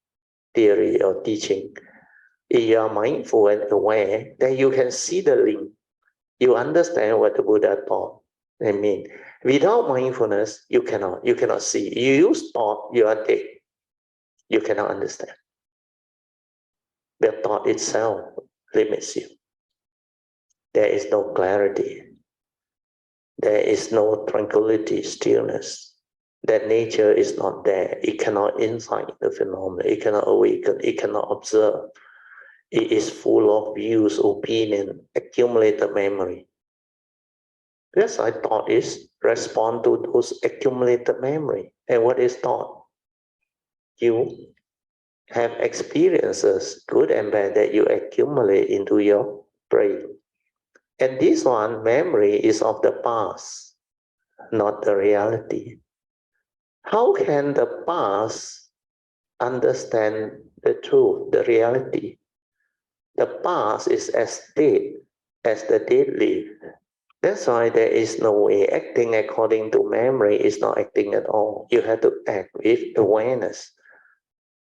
theory or teaching. If you are mindful and aware, then you can see the link. You understand what the Buddha taught. I mean, without mindfulness, you cannot see. You use thought, you are dead. You cannot understand. The thought itself limits you. There is no clarity. There is no tranquility, stillness. That nature is not there. It cannot insight the phenomenon. It cannot awaken. It cannot observe. It is full of views, opinion, accumulated memory. Yes, I thought is respond to those accumulated memory. And what is thought? You have experiences, good and bad, that you accumulate into your brain. And this one, memory, is of the past, not the reality. How can the past understand the truth, the reality? The past is as dead as the dead live. That's why there is no way. Acting according to memory is not acting at all. You have to act with awareness,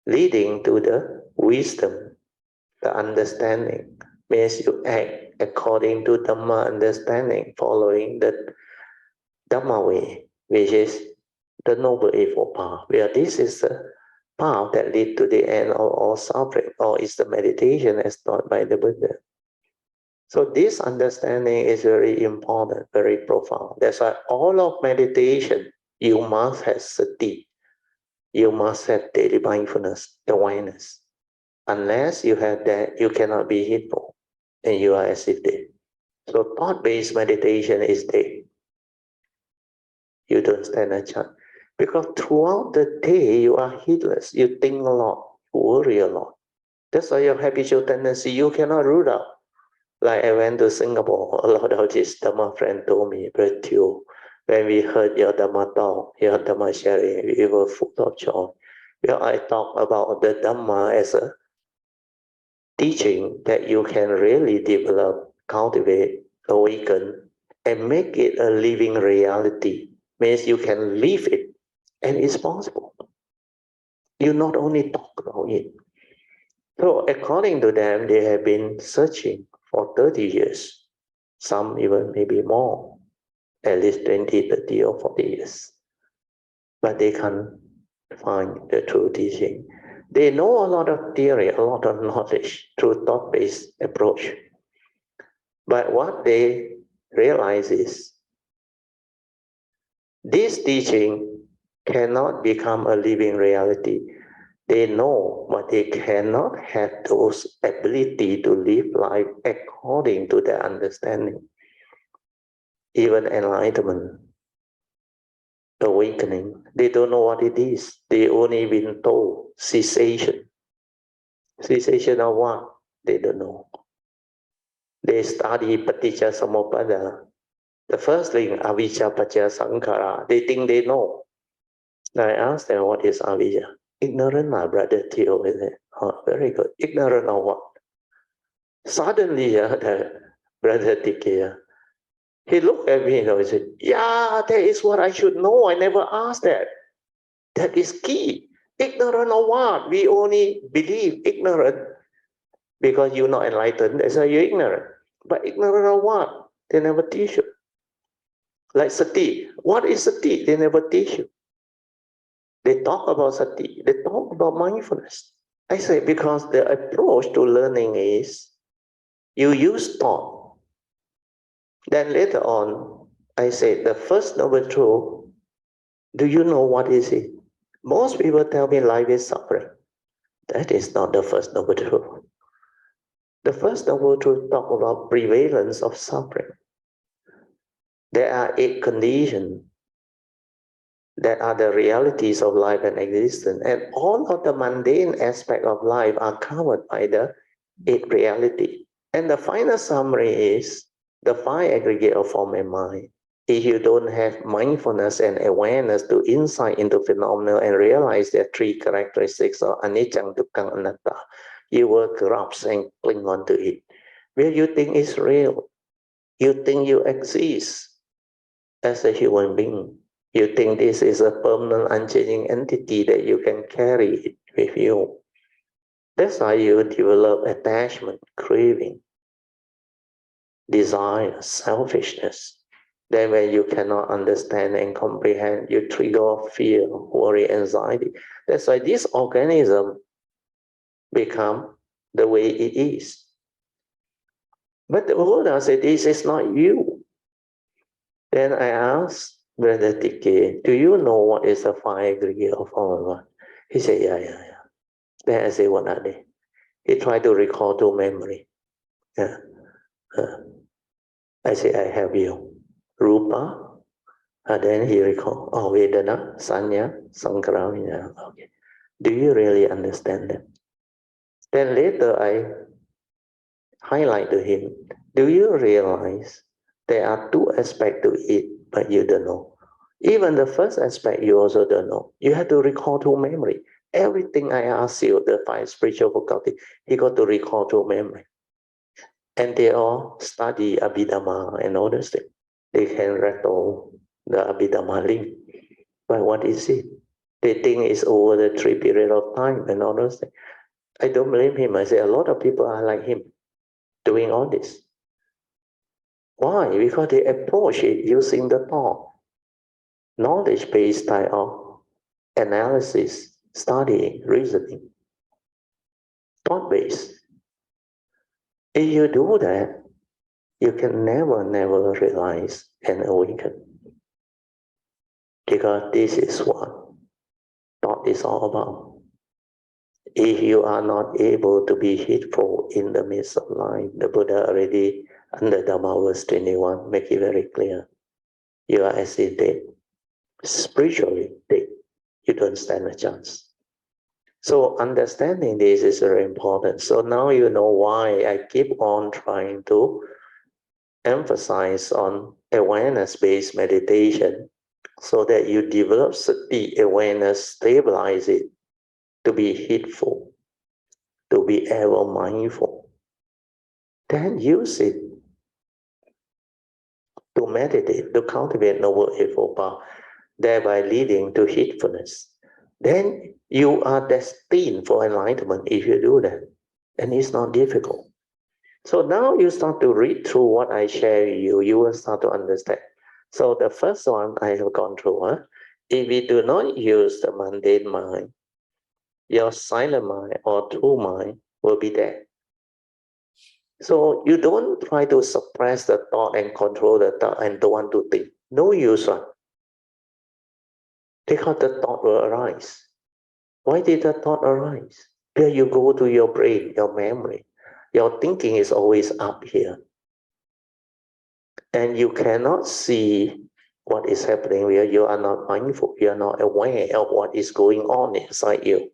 leading to the wisdom, the understanding. Means you act according to Dharma understanding, following the Dharma way, which is the Noble Eightfold Path, where this is the path that leads to the end of all suffering, or is the meditation as taught by the Buddha. So this understanding is very important, very profound. That's why all of meditation, you must have sati. You must have daily mindfulness, awareness. Unless you have that, you cannot be heedful, and you are as if dead. So thought-based meditation is dead. You don't stand a chance. Because throughout the day, you are heedless. You think a lot, you worry a lot. That's why your habitual tendency, you cannot root out. Like I went to Singapore, a lot of this Dharma friend told me, Brettu, when we heard your Dharma talk, your Dharma sharing, we were full of joy. Well, I talk about the Dharma as a teaching that you can really develop, cultivate, awaken, and make it a living reality. Means you can live it, and it's possible. You not only talk about it. So according to them, they have been searching for 30 years, some even maybe more, at least 20, 30 or 40 years. But they can't find the true teaching. They know a lot of theory, a lot of knowledge through thought-based approach. But what they realize is this teaching cannot become a living reality. They know, but they cannot have those ability to live life according to their understanding. Even enlightenment, awakening, they don't know what it is. They only been told cessation. Cessation of what? They don't know. They study Paticcasamuppada. The first thing, avijja paccaya sankhara. They think they know. I asked them, what is avijja? Ignorant, my brother Theo, is it? Oh, very good. Ignorant of what? Suddenly, the brother Tikya, he looked at me and he said, yeah, that is what I should know. I never asked that. That is key. Ignorant of what? We only believe ignorant because you're not enlightened. That's why you're ignorant. But ignorant of what? They never teach you. Like sati. What is sati? They never teach you. They talk about sati. They talk about mindfulness. I say because the approach to learning is you use thought. Then later on, I say the first noble truth, do you know what is it? Most people tell me life is suffering. That is not the first noble truth. The first noble truth talk about prevalence of suffering. There are 8 conditions that are the realities of life and existence, and all of the mundane aspects of life are covered by the 8 reality. And the final summary is the 5 aggregate of form and mind. If you don't have mindfulness and awareness to insight into phenomena and realize their 3 characteristics of anicca, dukkha, anatta, you will grasp and cling on to it. Where you think it's real, you think you exist as a human being. You think this is a permanent, unchanging entity that you can carry it with you. That's why you develop attachment, craving, desire, selfishness. Then when you cannot understand and comprehend, you trigger fear, worry, anxiety. That's why this organism become the way it is. But the Buddha said, this is not you. Then I asked Brother Tiki, do you know what is the 5 degrees of all? He said, yeah. Then I said, what are they? He tried to recall to memory. Yeah. I said, I have you. Rupa. And then he recalled, oh, Vedana, Sanya, Sankhara. Okay. Do you really understand them? Then later I highlight to him, do you realize there are 2 aspects to it, but you don't know? Even the first aspect you also don't know. You have to recall to memory. Everything I ask you, the 5 spiritual faculty, he got to recall to memory. And they all study Abhidhamma and all those things. They can rattle the Abhidhamma link. But what is it? They think it's over the 3 period of time and all those things. I don't blame him. I say a lot of people are like him doing all this. Why? Because they approach it using the thought, knowledge-based type of analysis, studying, reasoning, thought-based. If you do that, you can never realize and awaken. Because this is what thought is all about. If you are not able to be heedful in the midst of life, the Buddha already, under Dharma verse 21, make it very clear. You are as if dead, spiritually dead. You don't stand a chance. So understanding this is very important. So now you know why I keep on trying to emphasize on awareness-based meditation, so that you develop the awareness, stabilize it, to be heedful, to be ever mindful. Then use it to meditate, to cultivate Noble Eightfold Path, thereby leading to heedfulness. Then you are destined for enlightenment if you do that. And it's not difficult. So now you start to read through what I share with you, you will start to understand. So the first one I have gone through, if we do not use the mundane mind, your silent mind or true mind will be there. So you don't try to suppress the thought and control the thought and don't want to think. No use one. Because the thought will arise. Why did the thought arise? Because you go to your brain, your memory. Your thinking is always up here. And you cannot see what is happening where you are not mindful, you are not aware of what is going on inside you.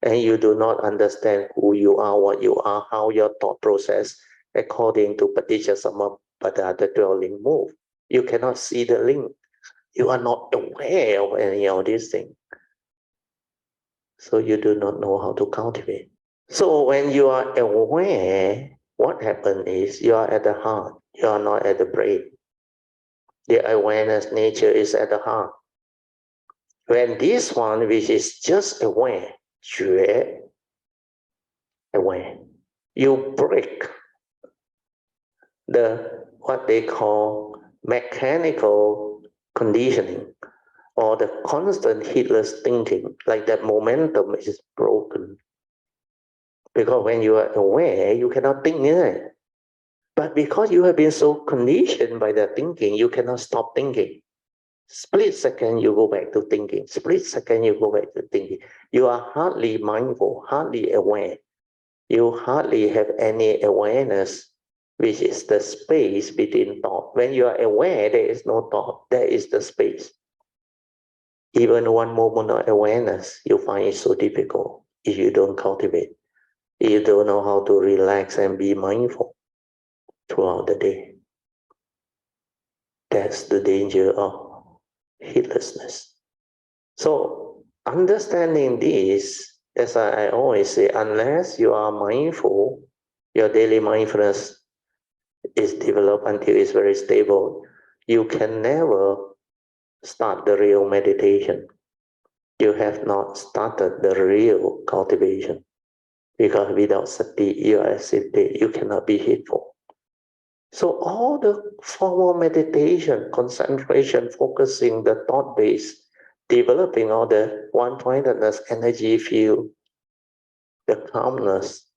And you do not understand who you are, what you are, how your thought process, according to Paticcasamuppada, the 12 link move. You cannot see the link. You are not aware of any of these things. So you do not know how to cultivate. So when you are aware, what happens is you are at the heart, you are not at the brain. The awareness nature is at the heart. When this one, which is just aware, aware, you break the what they call mechanical conditioning or the constant heedless thinking, like that momentum is broken. Because when you are aware, you cannot think it. But because you have been so conditioned by the thinking, you cannot stop thinking. Split second, you go back to thinking. Split second, you go back to thinking. You are hardly mindful, hardly aware. You hardly have any awareness, which is the space between thought. When you are aware, there is no thought. There is the space. Even one moment of awareness, you find it so difficult if you don't cultivate. If you don't know how to relax and be mindful throughout the day. That's the danger of heedlessness. So understanding this, as I always say, unless you are mindful, your daily mindfulness is developed until it's very stable, you can never start the real meditation. You have not started the real cultivation. Because without sati, you are as if you cannot be heedful. So all the formal meditation, concentration, focusing the thought base, developing all the one-pointedness, energy field, the calmness,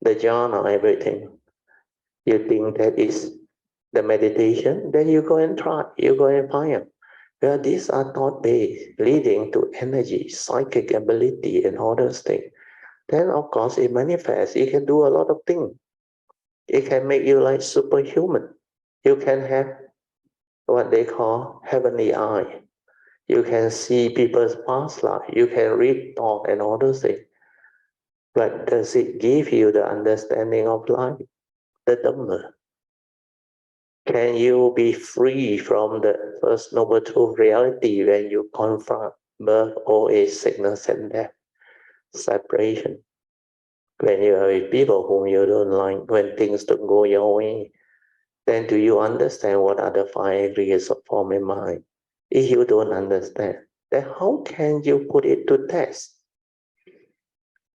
the jhana, everything. You think that is the meditation, then you go and try, you go and find. Well, these are thought-based, leading to energy, psychic ability, and all those things. Then, of course, it manifests. It can do a lot of things. It can make you like superhuman. You can have what they call heavenly eye. You can see people's past life. You can read thought and all those things. But does it give you the understanding of life, the Dharma? Can you be free from the first noble truth reality when you confront birth, old age, sickness, and death, separation? When you are with people whom you don't like, when things don't go your way, then do you understand what are the five aggregates of form and mind? If you don't understand, then how can you put it to test?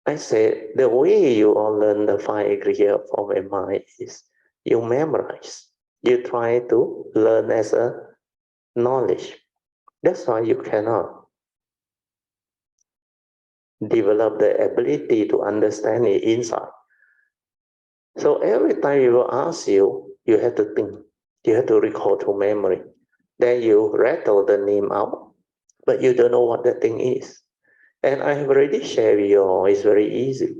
I said, the way you all learn the five aggregates of form and mind is you memorize. You try to learn as a knowledge. That's why you cannot develop the ability to understand it inside. So every time we will ask you, you have to think. You have to recall to memory. Then you rattle the name out, but you don't know what that thing is. And I have already shared with you all, it's very easy.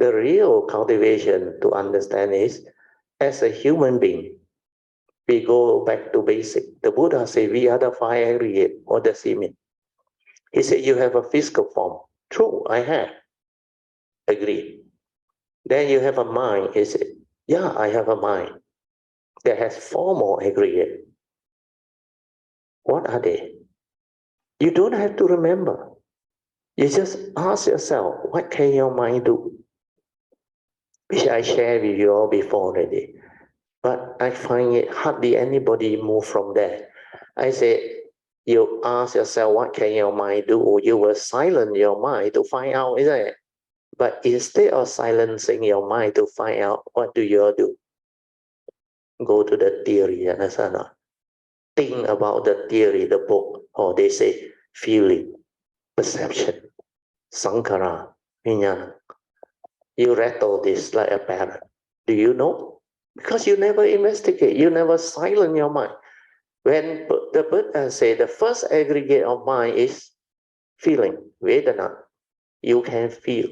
The real cultivation to understand is, as a human being, we go back to basic. The Buddha said, we are the five aggregate. What does he mean? He said, you have a physical form. True, I have. Agree. Then you have a mind. He said, yeah, I have a mind that has four more aggregate. What are they? You don't have to remember. You just ask yourself, what can your mind do? Which I shared with you all before already. But I find it hardly anybody move from there. I say, you ask yourself, what can your mind do? You will silence your mind to find out, isn't it? But instead of silencing your mind to find out, what do you do? Go to the theory, understand? Think about the theory, the book, or they say feeling, perception, sankhara, vijnana. You rattle this like a parrot. Do you know? Because you never investigate, you never silence your mind. When the Buddha say the first aggregate of mind is feeling, vedana, you can feel,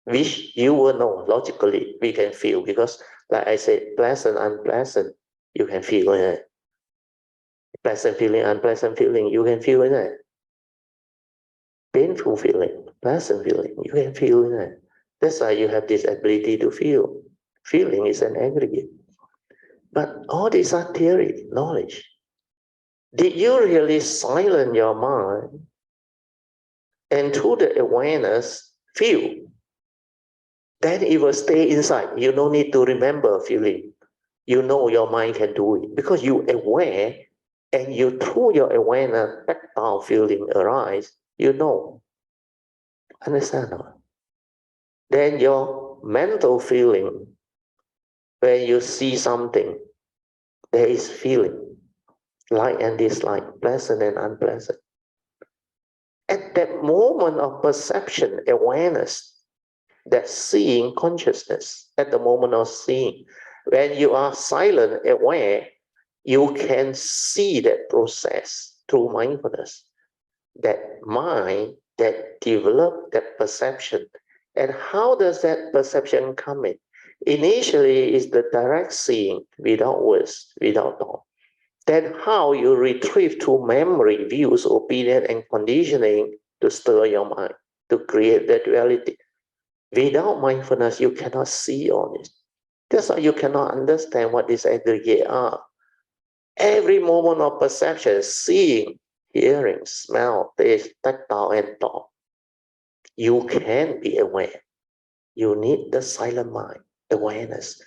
which you will know logically, we can feel, because like I said, pleasant, unpleasant, you can feel it. Pleasant feeling, unpleasant feeling, you can feel it. Painful feeling, pleasant feeling, you can feel it. That's why you have this ability to feel. Feeling is an aggregate. But all these are theory, knowledge. Did you really silence your mind and through the awareness feel? Then it will stay inside. You don't need to remember feeling. You know your mind can do it because you aware and you through your awareness, tactile feeling arise, you know. Understand? Then your mental feeling, when you see something, there is feeling, like and dislike, pleasant and unpleasant. At that moment of perception, awareness, that seeing consciousness, at the moment of seeing, when you are silent, aware, you can see that process through mindfulness, that mind that develop that perception. And how does that perception come in? Initially, is the direct seeing without words, without thought. Then how you retrieve through memory, views, opinion, and conditioning to stir your mind, to create that reality. Without mindfulness, you cannot see all this. That's why you cannot understand what these aggregates are. Every moment of perception, seeing, hearing, smell, taste, tactile, and thought, you can be aware. You need the silent mind, awareness.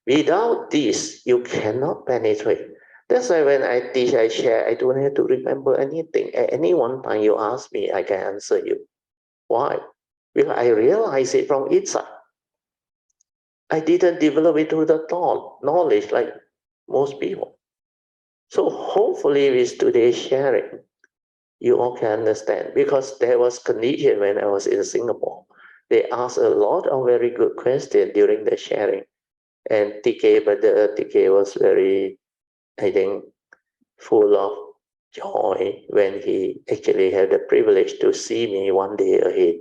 Without this, you cannot penetrate. That's why when I teach, I share, I don't have to remember anything. At any one time you ask me, I can answer you. Why? Because I realize it from inside. I didn't develop it through the thought, knowledge like most people. So hopefully with today's sharing, you all can understand. Because there was condition when I was in Singapore. They asked a lot of very good questions during the sharing. And TK was very, I think, full of joy when he actually had the privilege to see me one day ahead,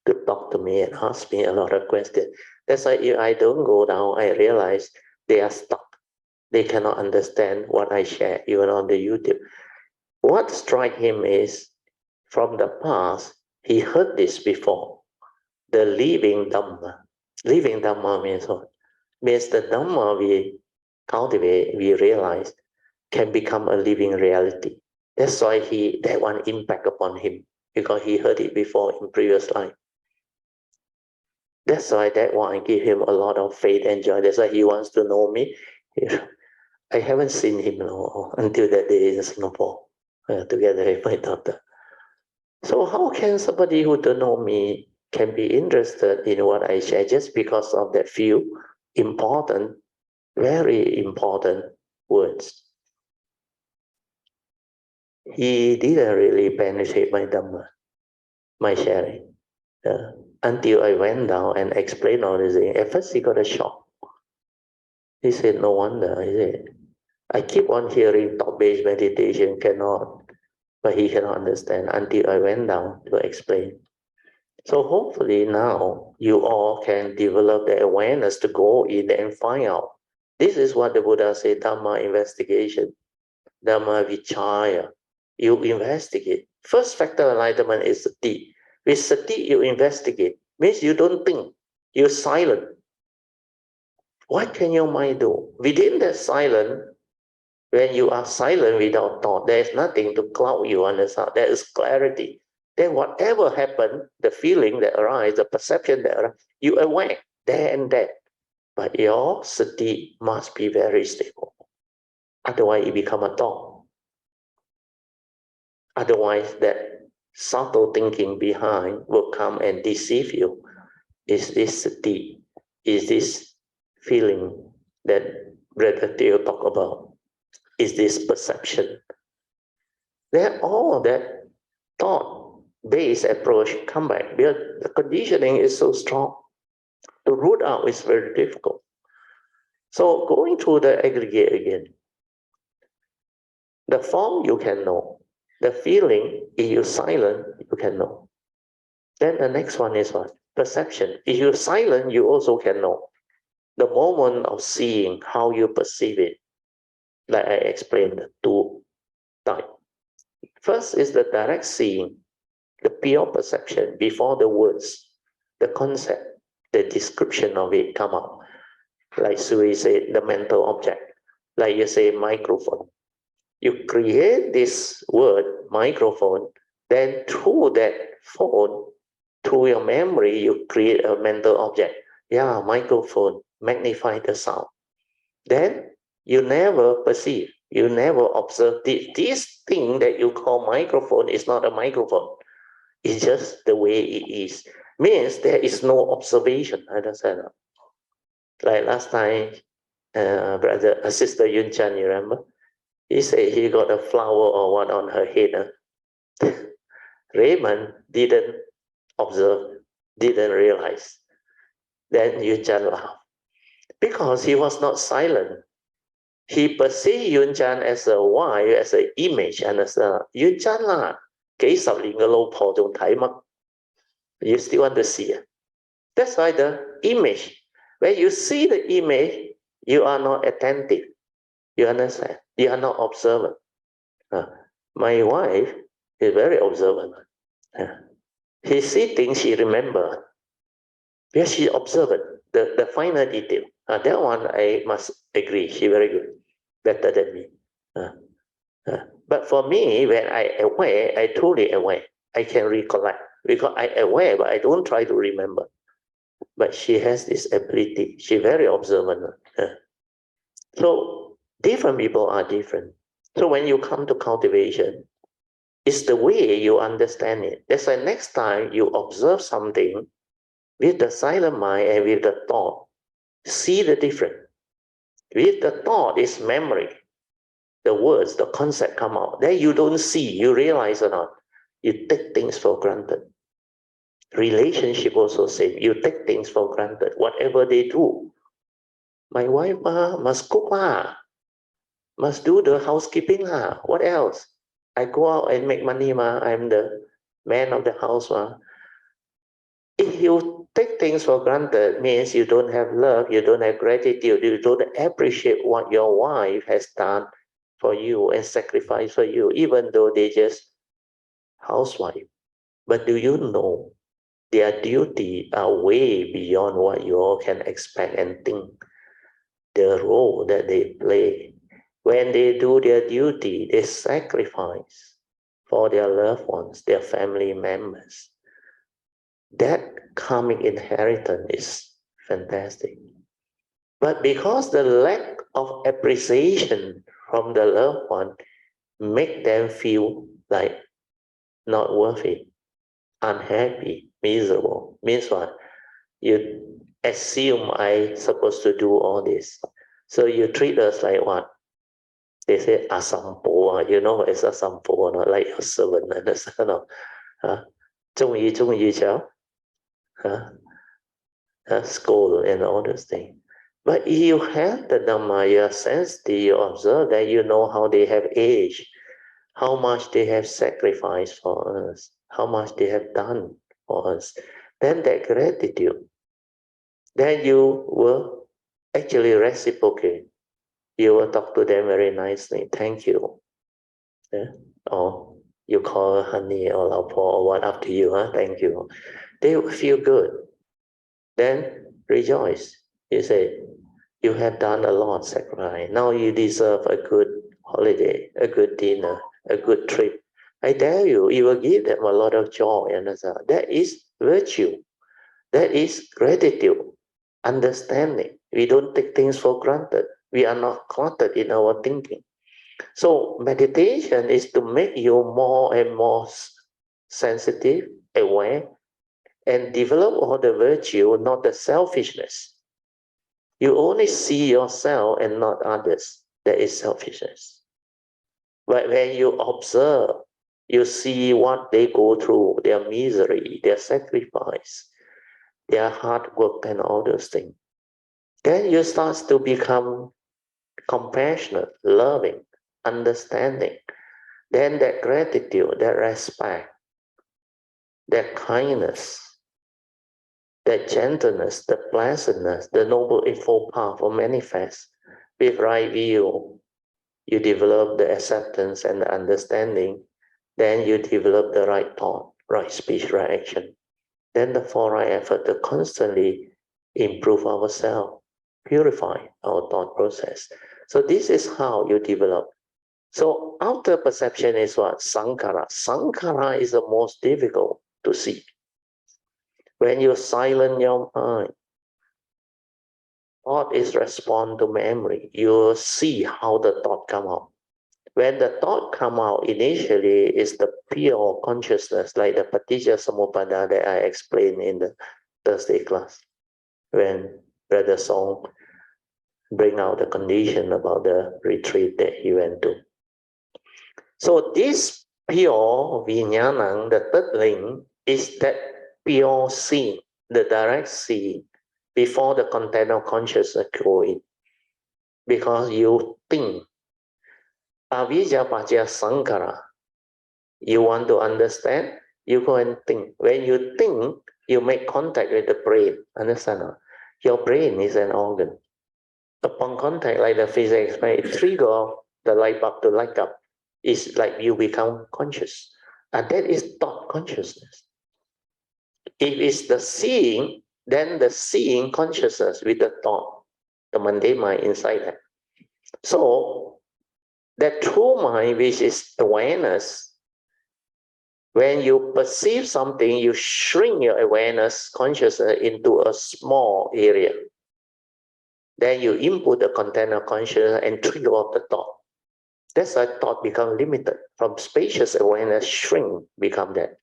to talk to me and ask me a lot of questions. That's why if I don't go down, I realize they are stuck. They cannot understand what I share, even on the YouTube. What struck him is, from the past, he heard this before. The living Dhamma. Living Dhamma means what? Means the Dhamma we cultivate, we realize, can become a living reality. That's why that one impact upon him, because he heard it before in previous life. That's why that one give him a lot of faith and joy. That's why he wants to know me. I haven't seen him until that day in Singapore, together with my daughter. So how can somebody who don't know me can be interested in what I share just because of that few important, very important words? He didn't really penetrate my Dhamma, my sharing, until I went down and explained all this thing. At first he got a shock. He said, no wonder. He said, I keep on hearing thought-based meditation, cannot, but he cannot understand until I went down to explain. So hopefully now you all can develop the awareness to go in and find out. This is what the Buddha said, Dhamma investigation, Dhamma vichaya. You investigate. First factor enlightenment is sati. With sati, you investigate. Means you don't think. You're silent. What can your mind do? Within that silence, when you are silent without thought, there is nothing to cloud you on the side. There is clarity. Then whatever happened, the feeling that arises, the perception that arises, you aware there and then. But your sati must be very stable. Otherwise, it becomes a thought. Otherwise, that subtle thinking behind will come and deceive you. Is this sati? Is this feeling that Brother Theo talked about? Is this perception? Then all of that thought-based approach come back because the conditioning is so strong. To root out is very difficult. So going through the aggregate again, the form you can know, the feeling, if you're silent, you can know. Then the next one is what? Perception. If you're silent, you also can know. The moment of seeing, how you perceive it, like I explained, the two types. First is the direct seeing, the pure perception before the words, the concept, the description of it come out. Like Sui said, the mental object. Like you say, microphone. You create this word, microphone, then through that phone, through your memory, you create a mental object. Yeah, microphone, magnify the sound. Then you never perceive, you never observe this thing that you call microphone is not a microphone. It's just the way it is. Means there is no observation. Understand? Like last time, Sister Yun Chan, you remember? He said he got a flower or what on her head. Raymond didn't observe, didn't realize. Then Yun Chan laughed. Because he was not silent. He perceived Yun Chan as a wife, as an image. Understand? Yun Chan lah, 幾十年嘅老婆仲睇乜? You still want to see it. That's why the image, when you see the image, you are not attentive. You understand? You are not observant. My wife is very observant. She see things, she remember. Because she observant, the finer detail. That one I must agree, she very good, better than me. But for me, when I aware, I truly aware, I can recollect. Because I aware, but I don't try to remember. But she has this ability. She very observant. So Different people are different. So when you come to cultivation, it's the way you understand it. That's why next time you observe something with the silent mind and with the thought, see the difference. With the thought is memory. The words, the concept come out. Then you don't see, you realize or not. You take things for granted. Relationship also same. You take things for granted. Whatever they do. My wife must cook must do the housekeeping What else? I go out and make money I'm the man of the house If you take things for granted, means you don't have love, you don't have gratitude, you don't appreciate what your wife has done for you and sacrificed for you, even though they just housewife. But do you know their duty are way beyond what you all can expect and think. The role that they play. When they do their duty, they sacrifice for their loved ones, their family members. That karmic inheritance is fantastic. But because the lack of appreciation from the loved one make them feel like not worth it, unhappy, miserable. Means what? You assume I supposed to do all this. So you treat us like what? They say asampo, you know what is asampo, not like your servant, understand? Huh? 终于教, huh? Scold and all those things. But if you have the Dharma, you are sensitive, you observe that you know how they have aged, how much they have sacrificed for us, how much they have done for us, then that gratitude, then you will actually reciprocate. You will talk to them very nicely. Thank you. Yeah? Or you call honey or lao po or what, up to you. Thank you. They will feel good. Then rejoice. You say, you have done a lot, sacrifice. Now you deserve a good holiday, a good dinner, a good trip. I tell you, it will give them a lot of joy. And that is virtue. That is gratitude, understanding. We don't take things for granted. We are not cluttered in our thinking. So meditation is to make you more and more sensitive, aware, and develop all the virtue, not the selfishness. You only see yourself and not others. That is selfishness. But when you observe, you see what they go through, their misery, their sacrifice, their hard work and all those things. Then you start to become compassionate, loving, understanding. Then that gratitude, that respect, that kindness, that gentleness, the pleasantness, the noble eightfold path will manifest. With right view, you develop the acceptance and the understanding. Then you develop the right thought, right speech, right action. Then the four right effort to constantly improve ourselves, purify our thought process. So this is how you develop. So outer perception is what? Sankhara. Sankhara is the most difficult to see. When you silence your mind, thought is respond to memory. You see how the thought come out. When the thought come out, initially is the pure consciousness, like the Paticca Samuppada that I explained in the Thursday class. When Brother Song bring out the condition about the retreat that he went to. So this pure Vijnanam, the third link, is that pure seeing, the direct seeing, before the content of consciousness go in. Because you think, avijja paccaya sankhara, you want to understand, you go and think. When you think, you make contact with the brain. Understand? Your brain is an organ. Upon contact, like the physics, it trigger the light bulb to light up. It's like you become conscious. And that is thought consciousness. If it's the seeing, then the seeing consciousness with the thought, the mundane mind inside that. So that true mind, which is awareness, when you perceive something, you shrink your awareness, consciousness into a small area. Then you input the content of consciousness and trigger off the thought. That's why thought become limited. From spacious awareness, shrink become that.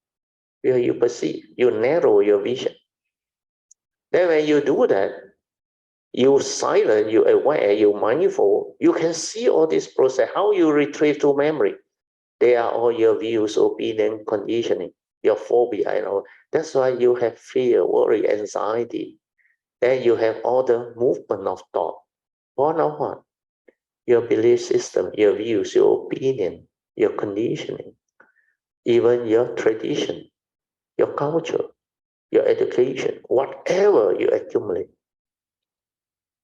Where you perceive, you narrow your vision. Then when you do that, you silent, you aware, you mindful, you can see all this process, how you retrieve to memory. They are all your views, opinion, conditioning, your phobia, That's why you have fear, worry, anxiety. Then you have all the movement of thought. One on one. Your belief system, your views, your opinion, your conditioning, even your tradition, your culture, your education, whatever you accumulate.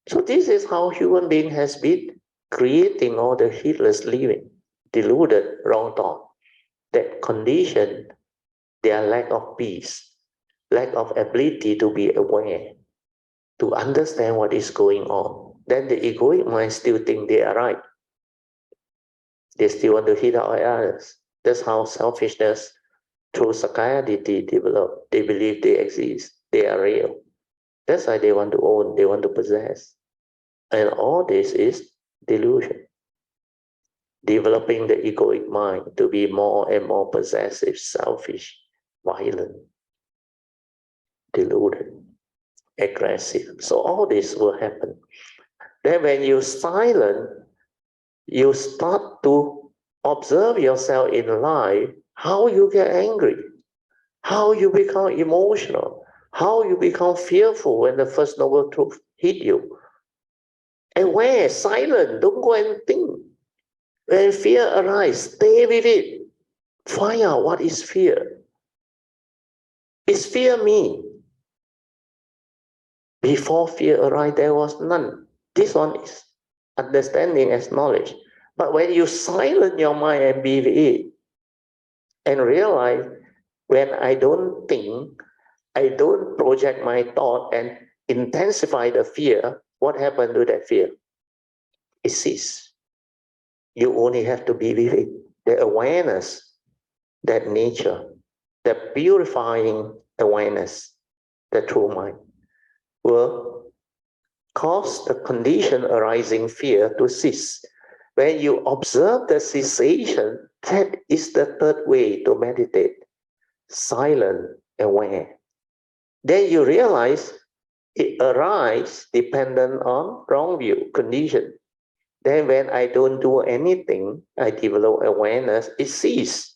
So this is how human being has been creating all the heedless living, deluded wrong thought, that condition their lack of peace, lack of ability to be aware, to understand what is going on. Then the egoic mind still think they are right. They still want to hit out at others. That's how selfishness through psychiatry develop. They believe they exist, they are real. That's why they want to own, they want to possess. And all this is delusion. Developing the egoic mind to be more and more possessive, selfish, violent, deluded, aggressive. So all this will happen. Then when you silent, you start to observe yourself in life, how you get angry, how you become emotional, how you become fearful when the first noble truth hit you. Aware, silent, don't go and think. When fear arises, stay with it. Find out what is fear. Is fear me? Before fear arises, there was none. This one is understanding as knowledge. But when you silence your mind and be with it, and realize when I don't think, I don't project my thought and intensify the fear, what happened to that fear? It ceases. You only have to be with it. The awareness, that nature, the purifying awareness, the true mind, will cause the condition arising fear to cease. When you observe the cessation, that is the third way to meditate. Silent, aware. Then you realize it arises dependent on wrong view, condition. Then when I don't do anything, I develop awareness, it ceases.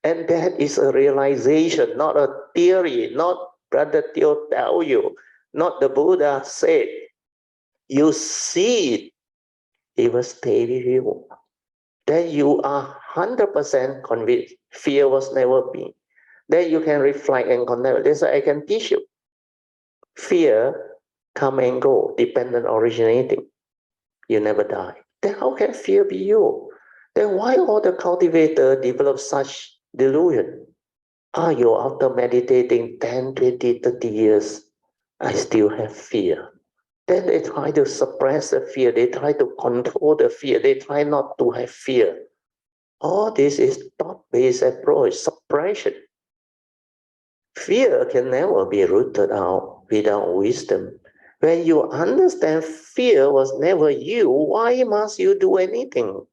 And that is a realization, not a theory, not Brother Theo tell you, not the Buddha said. You see it, it will stay with you. Then you are 100% convinced fear was never me. Then you can reflect and connect. That's why I can teach you. Fear come and go, dependent originating. You never die. Then how can fear be you? Then why all the cultivator develop such delusion? You after meditating 10, 20, 30 years, I still have fear. Then they try to suppress the fear. They try to control the fear. They try not to have fear. All this is thought-based approach, suppression. Fear can never be rooted out without wisdom. When you understand fear was never you, why must you do anything?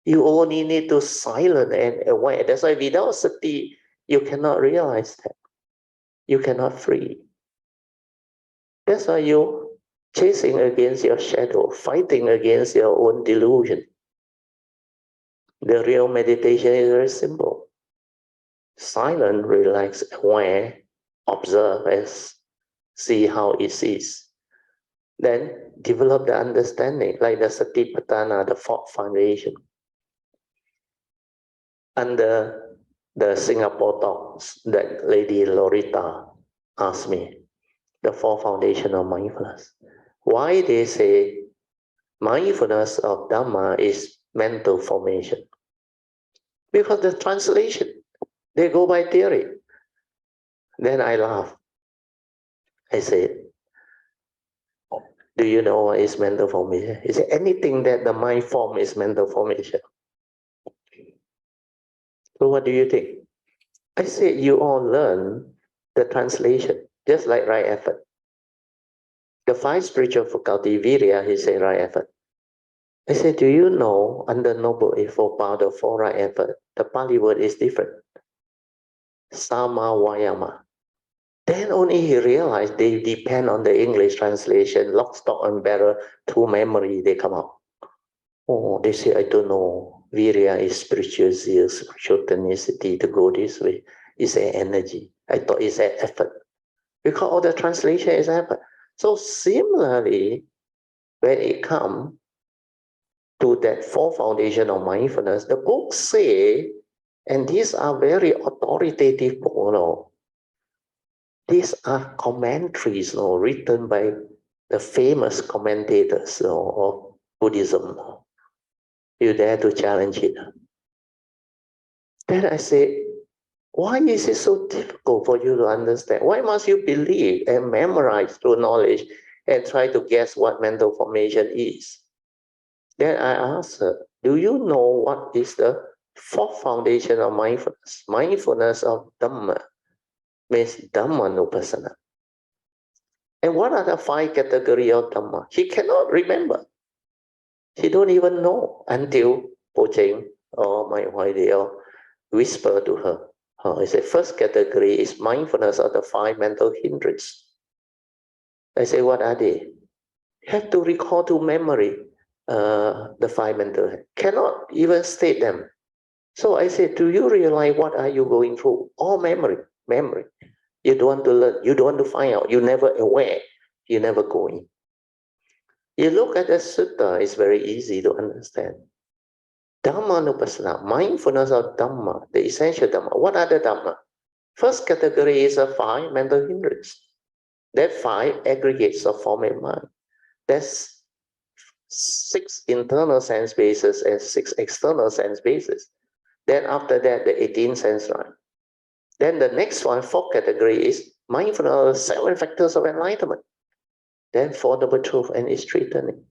You only need to silence and aware. That's why without sati, you cannot realize that. You cannot free. That's why you chasing against your shadow, fighting against your own delusion. The real meditation is very simple. Silent, relax, aware, observe as see how it is. Then develop the understanding, like the Satipatthana, the fourth foundation. Under the Singapore talks that Lady Lorita asked me, the four foundation of mindfulness. Why they say mindfulness of Dharma is mental formation? Because the translation, they go by theory. Then I laugh. I said, do you know what is mental formation? Is there anything that the mind form is mental formation? So what do you think? I said, you all learn the translation, just like right effort. The 5 spiritual faculty, Virya, he said, right effort. I said, do you know, under Noble Eightfold Path, the 4 right effort, the Pali word is different. Sama Vayama. Then only he realized they depend on the English translation, lock, stock, and barrel, to memory, they come out. Oh, they say, I don't know. Virya is spiritual zeal, spiritual tenacity to go this way. It's an energy. I thought it's an effort. Because all the translation is effort. So similarly, when it comes to that 4 foundation of mindfulness, the books say, and these are very authoritative books, you know, these are commentaries, you know, written by the famous commentators, you know, of Buddhism. You dare to challenge it? Then I say, why is it so difficult for you to understand? Why must you believe and memorize through knowledge and try to guess what mental formation is? Then I asked her, do you know what is the 4th foundation of mindfulness? Mindfulness of Dhamma means Dhamma Nupassana. And what are the 5 categories of Dhamma? She cannot remember. She don't even know until Po Cheng or my wife whisper to her. I said, first category is mindfulness of the 5 mental hindrances. I say, what are they? Have to recall to memory the 5 mental, cannot even state them. So I said, do you realize what are you going through? All memory. You don't want to learn, you don't want to find out, you're never aware, you never going. You look at the sutta, it's very easy to understand. Dhamma Nupassana, mindfulness of Dhamma, the essential Dhamma. What are the Dhamma? First category is a 5 mental hindrance. That 5 aggregates of form and mind. That's 6 internal sense bases and 6 external sense bases. Then after that, the 18 sense line. Then the next one, 4th category is mindfulness, 7 factors of enlightenment. Then 4 noble truth and its strengthening.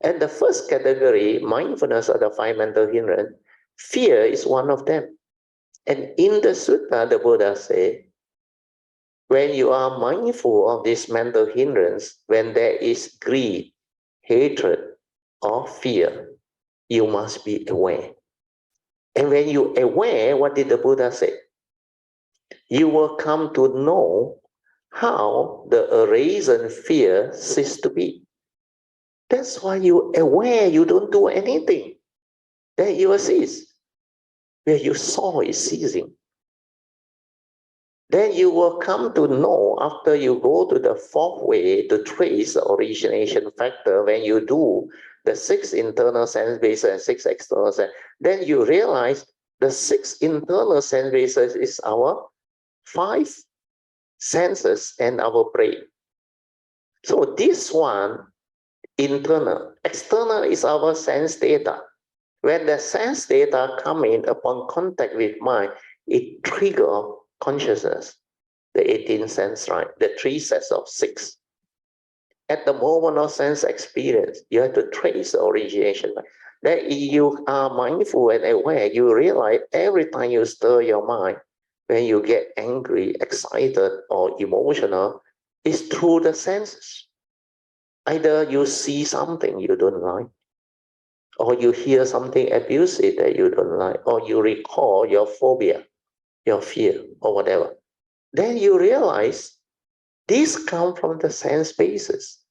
And the first category, mindfulness of the 5 mental hindrance, fear is one of them. And in the sutta, the Buddha said, when you are mindful of this mental hindrance, when there is greed, hatred, or fear, you must be aware. And when you aware, what did the Buddha say? You will come to know how the arisen fear ceases to be. That's why you aware, you don't do anything. Then you will cease. Where you saw is ceasing. Then you will come to know after you go to the 4th way to trace the origination factor. When you do the 6 internal sense bases and 6 external sense, then you realize the 6 internal sense bases is our 5 senses and our brain. So this one, internal. External is our sense data. When the sense data come in upon contact with mind, it triggers consciousness, the 18 sense, right? The 3 sets of 6. At the moment of sense experience, you have to trace the origination. Then you are mindful and aware, you realize every time you stir your mind, when you get angry, excited, or emotional, it's through the senses. Either you see something you don't like, or you hear something abusive that you don't like, or you recall your phobia, your fear, or whatever. Then you realize these come from the sense basis.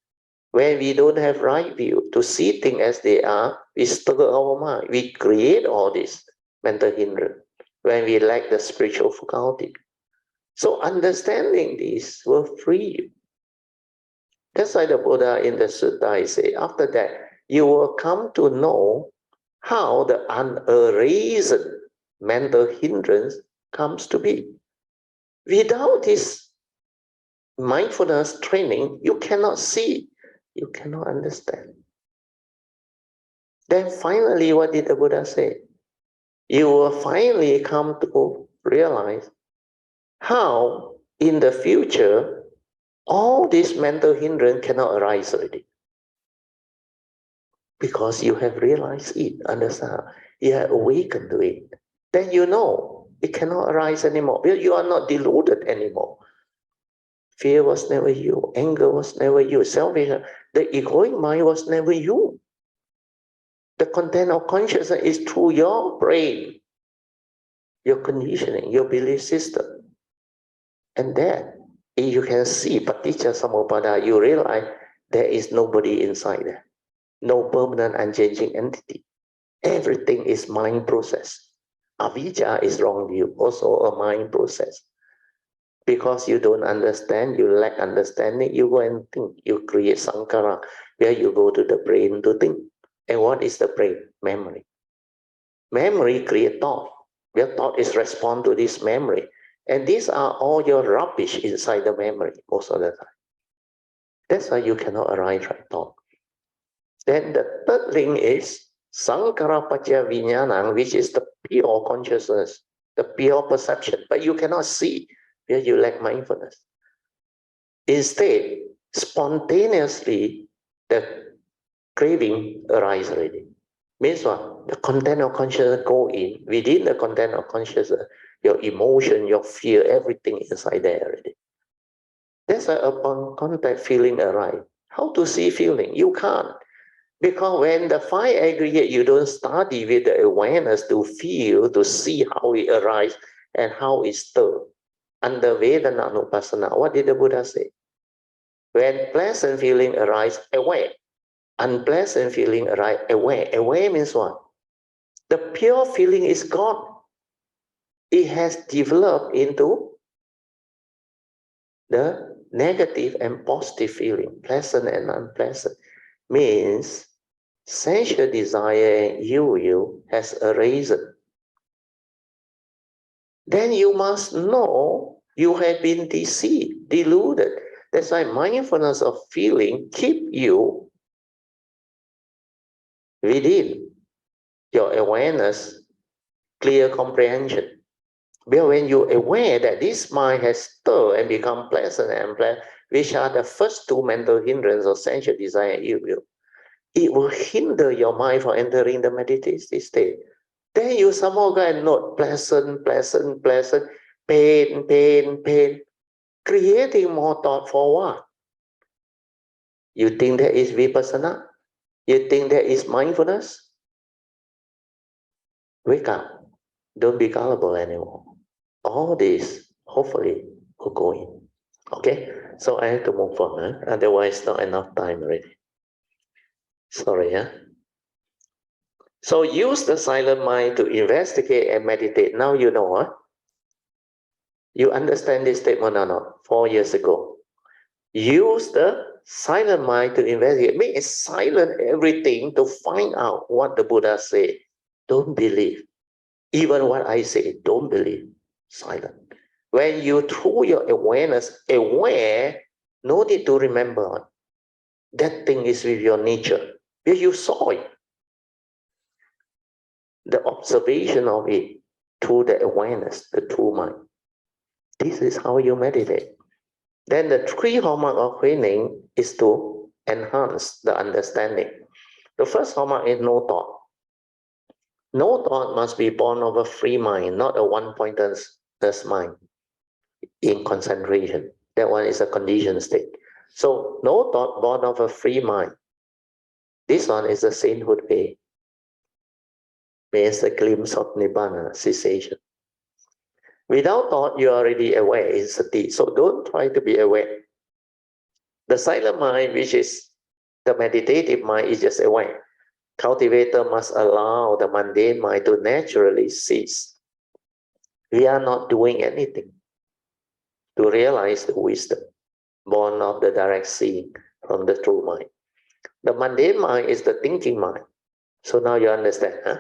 When we don't have right view to see things as they are, we stir our mind. We create all this mental hindrance when we lack the spiritual faculty. So understanding this will free you. That's why the Buddha in the sutta say, after that, you will come to know how the unarisen mental hindrance comes to be. Without this mindfulness training, you cannot see, you cannot understand. Then finally, what did the Buddha say? You will finally come to realize how in the future, all this mental hindrance cannot arise already. Because you have realized it, understand, you are awakened to it. Then you know it cannot arise anymore. You are not deluded anymore. Fear was never you. Anger was never you. Selfish, the egoic mind was never you. The content of consciousness is through your brain, your conditioning, your belief system. And then you can see paticca samuppada, you realize there is nobody inside there. No permanent unchanging entity. Everything is mind process. Avijja is wrong view, also a mind process. Because you don't understand, you lack understanding, you go and think, you create sankhara, where you go to the brain to think. And what is the brain? Memory. Memory create thought. Your thought is respond to this memory. And these are all your rubbish inside the memory most of the time. That's why you cannot arrive at thought. Then the third thing is sankhara paccaya vijnana, which is the pure consciousness, the pure perception, but you cannot see where you lack mindfulness. Instead, spontaneously, the craving arises already. Means what? The content of consciousness go in. Within the content of consciousness, your emotion, your fear, everything inside there already. That's why upon contact, feeling arise. How to see feeling? You can't. Because when the five aggregate, you don't study with the awareness to feel, to see how it arises and how it stirs. Under Vedana Anupassana, what did the Buddha say? When pleasant feeling arises, aware. Unpleasant feeling arises, aware. Aware means what? The pure feeling is gone. It has developed into the negative and positive feeling, pleasant and unpleasant. Means sensual desire and you has arisen. Then you must know you have been deceived, deluded. That's why mindfulness of feeling keep you within your awareness, clear comprehension. But when you're aware that this mind has stirred and become pleasant and unpleasant, which are the first two mental hindrances of sensual desire and ill will, it will hinder your mind from entering the meditative state. Then you somehow go and note pleasant, pleasant, pleasant, pain, pain, pain, creating more thought for what? You think that is vipassana? You think that is mindfulness? Wake up. Don't be gullible anymore. All this, hopefully, will go in. Okay? So I have to move on. Huh? Otherwise, not enough time already. Sorry, huh? So use the silent mind to investigate and meditate. Now you know, huh? You understand this statement or not? 4 years ago. Use the silent mind to investigate. Means silent everything to find out what the Buddha said. Don't believe. Even what I say, don't believe. Silent. When you through your awareness, aware, no need to remember. That thing is with your nature. Because you saw it. The observation of it through the awareness, the true mind. This is how you meditate. Then the three hallmark of training is to enhance the understanding. The first hallmark is no thought. No thought must be born of a free mind, not a one-pointed mind in concentration. That one is a conditioned state. So no thought born of a free mind. This one is the sainthood way. Means a glimpse of nibbana, cessation. Without thought, you are already aware in sati. So don't try to be aware. The silent mind, which is the meditative mind, is just aware. Cultivator must allow the mundane mind to naturally cease. We are not doing anything to realize the wisdom born of the direct seeing from the true mind. The mundane mind is the thinking mind. So now you understand, huh?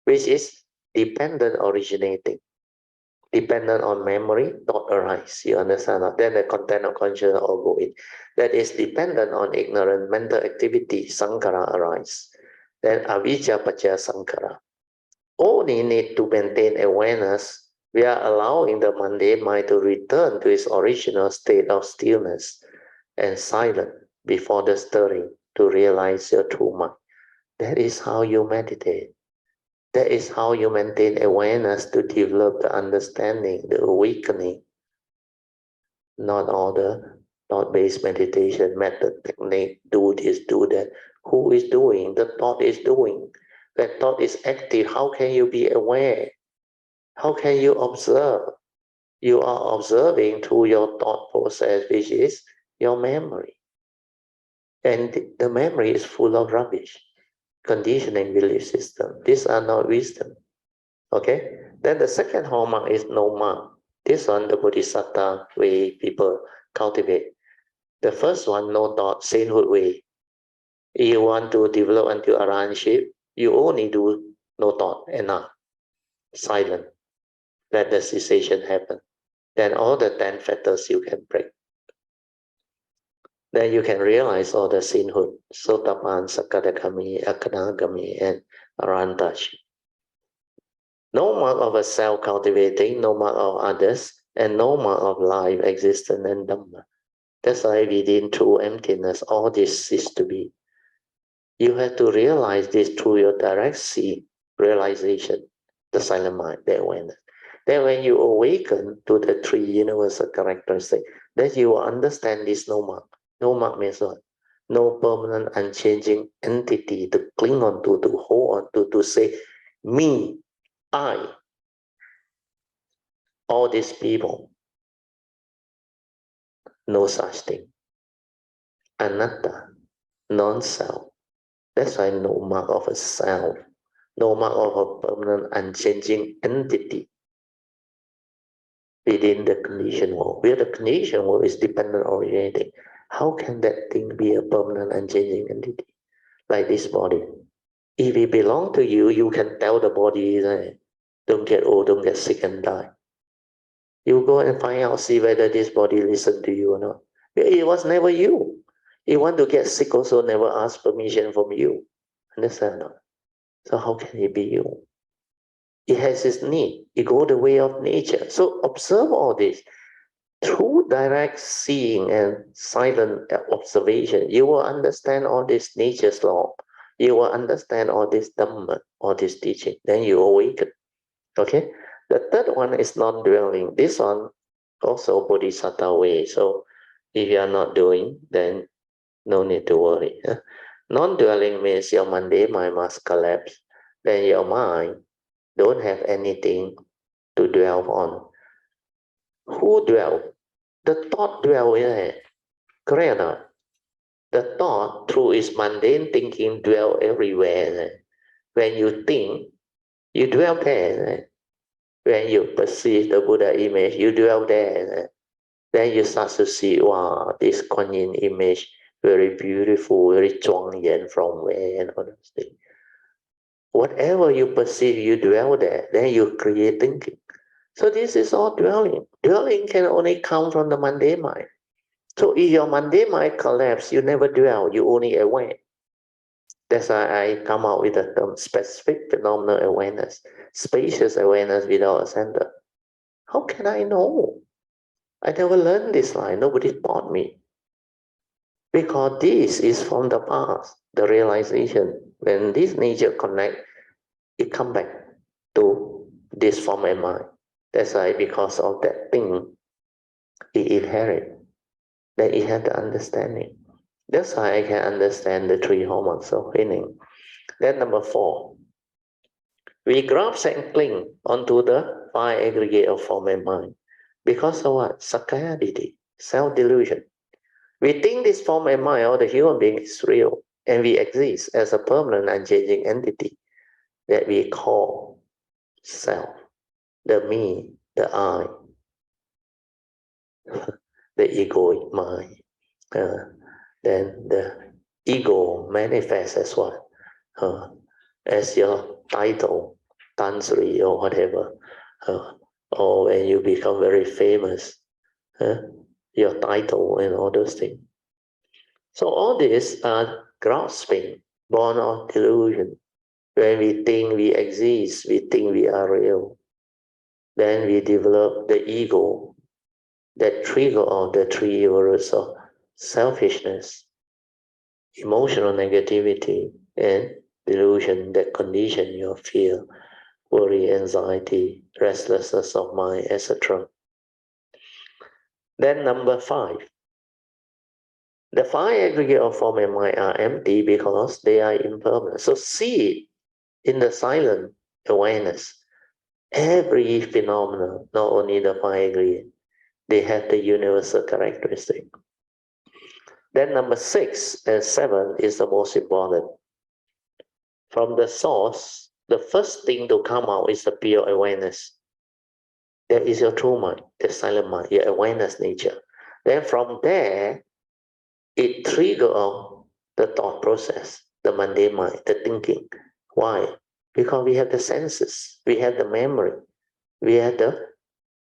Which is dependent originating. Dependent on memory, thought arise. You understand? Then the content of consciousness all go in. That is dependent on ignorant mental activity, sankhara arise. Then avijja paccaya sankhara. Only need to maintain awareness. We are allowing the mundane mind to return to its original state of stillness and silence before the stirring to realize your true mind. That is how you meditate. That is how you maintain awareness to develop the understanding, the awakening. not all the thought-based meditation method, technique, do this, do that. Who is doing? The thought is doing. When thought is active, how can you be aware? How can you observe? You are observing through your thought process, which is your memory. And the memory is full of rubbish, conditioning, belief system. These are not wisdom. Okay? Then the second hallmark is no mark. This one, the Bodhisattva way people cultivate. The first one, no thought, sainthood way. You want to develop until arahantship, you only do no thought, enough. Silent. Let the cessation happen. Then all the 10 fetters you can break. Then you can realize all the sainthood, Sotapan, Sakadagami, Akanagami, and Arahantaship. No mark of a self cultivating, no mark of others, and no mark of life, existence, and Dhamma. That's why within true emptiness, all this is to be. You have to realize this through your direct see, realization, the silent mind, the awareness. Then when you awaken to the three universal characteristics, then you will understand this no mark. No mark means what? No permanent, unchanging entity to cling on to hold on to say, me, I, all these people. No such thing. Anatta, non-self. That's why no mark of a self, no mark of a permanent, unchanging entity within the conditioned world. Where the conditioned world is dependent oriented, how can that thing be a permanent, unchanging entity? Like this body. If it belongs to you, you can tell the body, don't get old, don't get sick and die. You go and find out, see whether this body listens to you or not. It was never you. You want to get sick also never ask permission from you. Understand or not? So how can it be you? It has its need. It goes the way of nature. So observe all this. Through direct seeing and silent observation, you will understand all this nature's law. You will understand all this Dhamma, all this teaching. Then you awaken. Okay? The third one is non-dwelling. This one also Bodhisattva way. So if you are not doing, then no need to worry. Non-dwelling means your mundane mind must collapse. Then your mind don't have anything to dwell on. Who dwell? The thought dwell in it. Correct or not? The thought through its mundane thinking dwell everywhere. When you think, you dwell there. When you perceive the Buddha image, you dwell there. Then you start to see, wow, this Kuan Yin image, very beautiful, very Zhuangyan from where and all those things. Whatever you perceive, you dwell there. Then you create thinking. So this is all dwelling. Dwelling can only come from the mundane mind. So if your mundane mind collapse, you never dwell, you only aware. That's why I come out with the term specific phenomenal awareness, spacious awareness without a center. How can I know? I never learned this line. Nobody taught me. Because this is from the past, the realization. When this nature connect, it come back to this form and mind. That's why because of that thing, it inherit. That it had the understanding. That's why I can understand the three hallmarks of winning. Then number 4. We grasp and cling onto the 5 aggregate of form and mind. Because of what? Sakayaditi, self-delusion. We think this form and mind or the human being is real, and we exist as a permanent unchanging entity that we call self, the me, the I, the egoic mind. Then the ego manifests as what? As your title, Tansri or whatever. Or when you become very famous, your title and all those things. So all these are grasping, born of delusion. When we think we exist, we think we are real. Then we develop the ego, that trigger of the 3 roots of selfishness, emotional negativity, and delusion that condition your fear, worry, anxiety, restlessness of mind, etc. Then number 5. The 5 aggregate of form and mind are empty because they are impermanent. So see it in the silent awareness. Every phenomenon, not only the 5 aggregate, they have the universal characteristic. Then number 6 and 7 is the most important. From the source, the first thing to come out is the pure awareness. That is your true mind, the silent mind, your awareness nature. Then from there, it triggers on the thought process, the mundane mind, the thinking. Why? Because we have the senses, we have the memory, we have the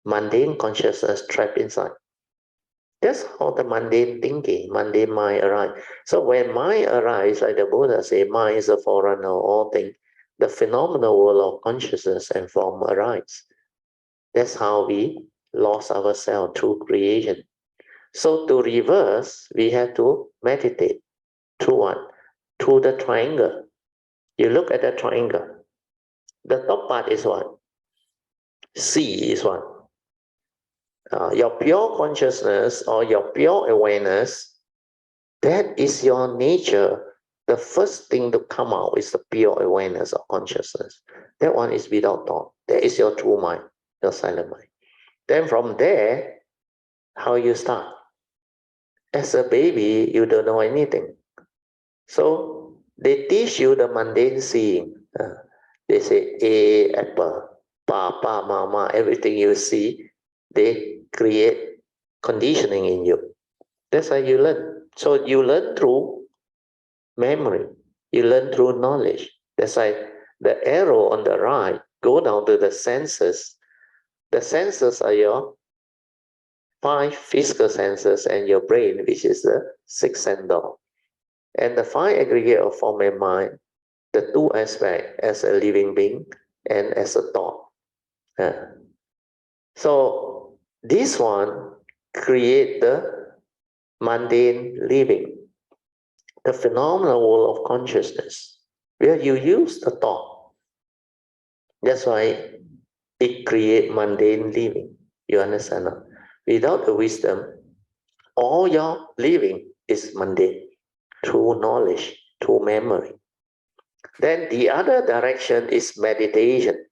mundane consciousness trapped inside. That's how the mundane thinking, mundane mind arises. So when mind arises, like the Buddha said, mind is a forerunner of all things, the phenomenal world of consciousness and form arise. That's how we lost ourselves through creation. So to reverse, we have to meditate through what? Through the triangle. You look at the triangle. The top part is what? C is what? Your pure consciousness or your pure awareness, that is your nature. The first thing to come out is the pure awareness of consciousness. That one is without thought. That is your true mind, your silent mind. Then from there, how you start? As a baby, you don't know anything. So they teach you the mundane seeing. They say A, apple, papa, mama, everything you see, they create conditioning in you. That's how you learn. So you learn through memory. You learn through knowledge. That's why the arrow on the right go down to the senses. The senses are your 5 physical senses and your brain, which is the 6th sense door. And the 5 aggregate of form and mind, the 2 aspects as a living being and as a thought. So this one create the mundane living, the phenomenal world of consciousness, where you use the thought. That's why it create mundane living. You understand? No? Without the wisdom, all your living is mundane, through knowledge, through memory. Then the other direction is meditation,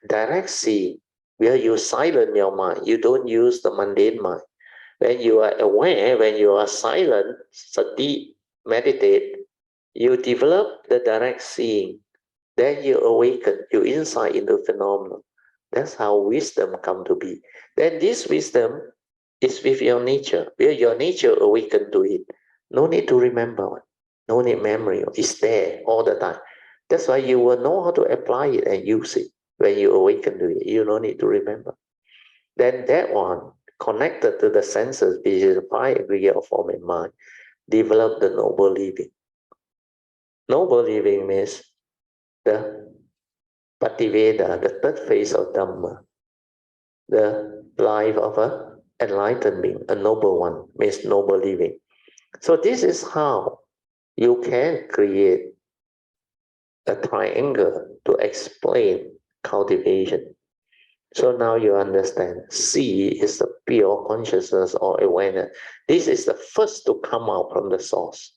direct seeing, where you silence your mind. You don't use the mundane mind. When you are aware, when you are silent, sati, meditate, you develop the direct seeing. Then you awaken, you insight into phenomenon. That's how wisdom come to be. Then this wisdom is with your nature, where your nature awaken to it. No need to remember, no need memory. It's there all the time. That's why you will know how to apply it and use it. When you awaken to it, you don't need to remember. Then that one, connected to the senses, which is the 5 aggregate of form and mind, develop the noble living. Noble living means the Pativeda, the 3rd phase of Dharma, the life of an enlightened being, a noble one, means noble living. So this is how you can create a triangle to explain cultivation. So now you understand, C is the pure consciousness or awareness. This is the first to come out from the source,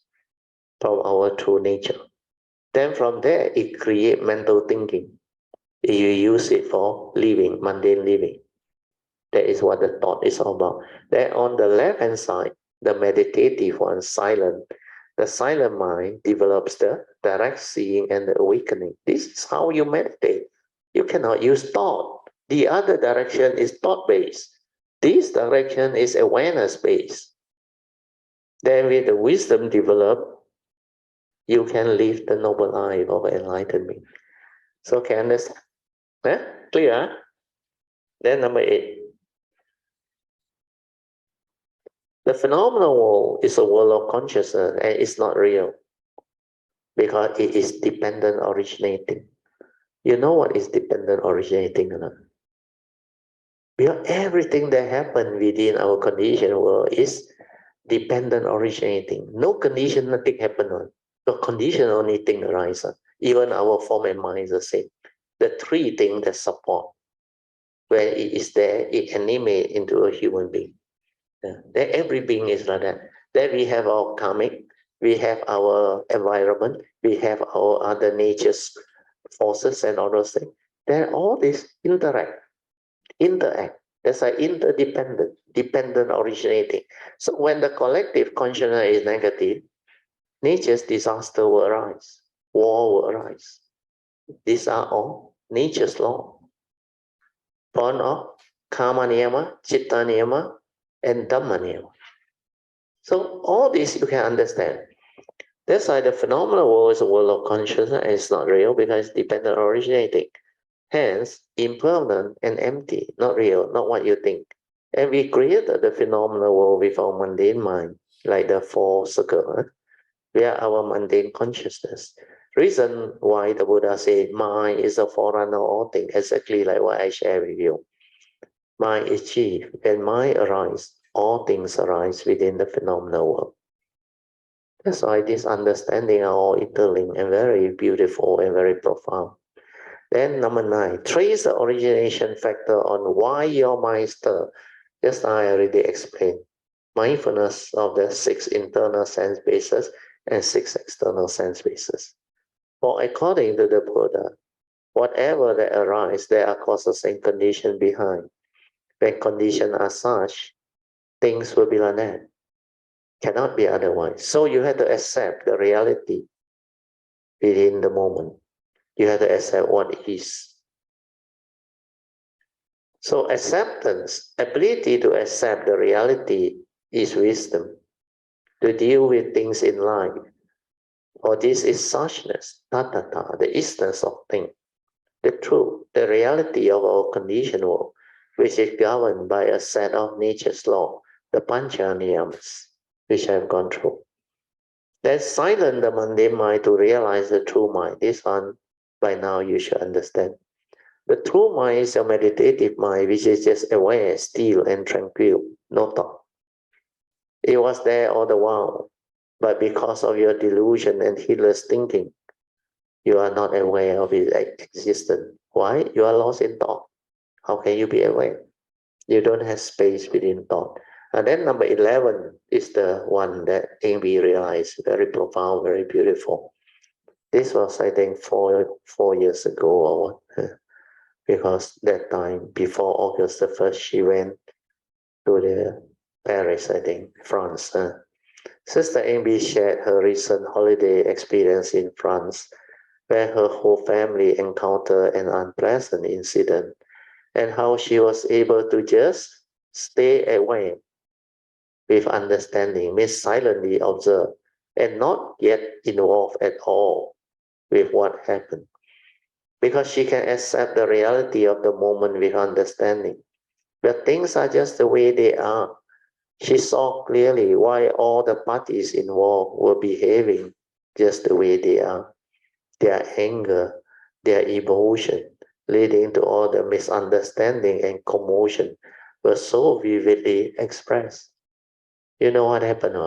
from our true nature. Then from there, it creates mental thinking. You use it for living, mundane living. That is what the thought is all about. Then on the left-hand side, the meditative one, silent. The silent mind develops the direct seeing and the awakening. This is how you meditate. You cannot use thought. The other direction is thought-based. This direction is awareness-based. Then with the wisdom developed, you can live the noble life of enlightenment. So can you understand? Clear? Huh? Then number 8. The phenomenal world is a world of consciousness and it's not real because it is dependent originating. You know what is dependent originating or not? Because everything that happens within our conditioned world is dependent originating. No condition, nothing happen on. The condition only thing arises. Even our form and mind is the same. The 3 things that support. When it is there, it animates into a human being. That every being is like that. Then we have our karmic, we have our environment, we have our other nature's forces and all those things. Then all this interact. That's why interdependent, dependent originating. So when the collective consciousness is negative, nature's disaster will arise, war will arise. These are all nature's law. Born of karma niyama, chitta niyama, and dhamma niyama. So all this you can understand. That's why the phenomenal world is a world of consciousness and it's not real because it's dependent originating. Hence, impermanent and empty, not real, not what you think. And we created the phenomenal world with our mundane mind, like the four circles. We are our mundane consciousness. Reason why the Buddha said mind is a forerunner of all things, exactly like what I share with you. Mind is chief. When mind arises, all things arise within the phenomenal world. That's why this understanding are all interlinked and very beautiful and very profound. Then number 9, trace the origination factor on why your mind stir. Just I already explained. Mindfulness of the 6 internal sense bases and 6 external sense bases. For according to the Buddha, whatever that arises, there are causes and conditions behind. When conditions are such, things will be like that. Cannot be otherwise. So you have to accept the reality within the moment. You have to accept what is. So acceptance, ability to accept the reality is wisdom. To deal with things in life. Or this is suchness, tathata, the essence of things. The truth, the reality of our conditioned world, which is governed by a set of nature's law, the pancha niyamas, which I have gone through. Then silence the mundane mind to realize the true mind. This one, by now, you should understand. The true mind is a meditative mind, which is just aware, still, and tranquil, no thought. It was there all the while, but because of your delusion and heedless thinking, you are not aware of its existence. Why? You are lost in thought. How can you be aware? You don't have space within thought. And then number 11 is the one that we realized, very profound, very beautiful. This was, I think, four years ago or what, because that time, before August the 1st, she went to the Paris, I think, France. Sister Amy shared her recent holiday experience in France, where her whole family encountered an unpleasant incident, and how she was able to just stay away with understanding, means silently observe, and not get involved at all with what happened. Because she can accept the reality of the moment with understanding. But things are just the way they are. She saw clearly why all the parties involved were behaving just the way they are. Their anger, their emotion, leading to all the misunderstanding and commotion were so vividly expressed. You know what happened?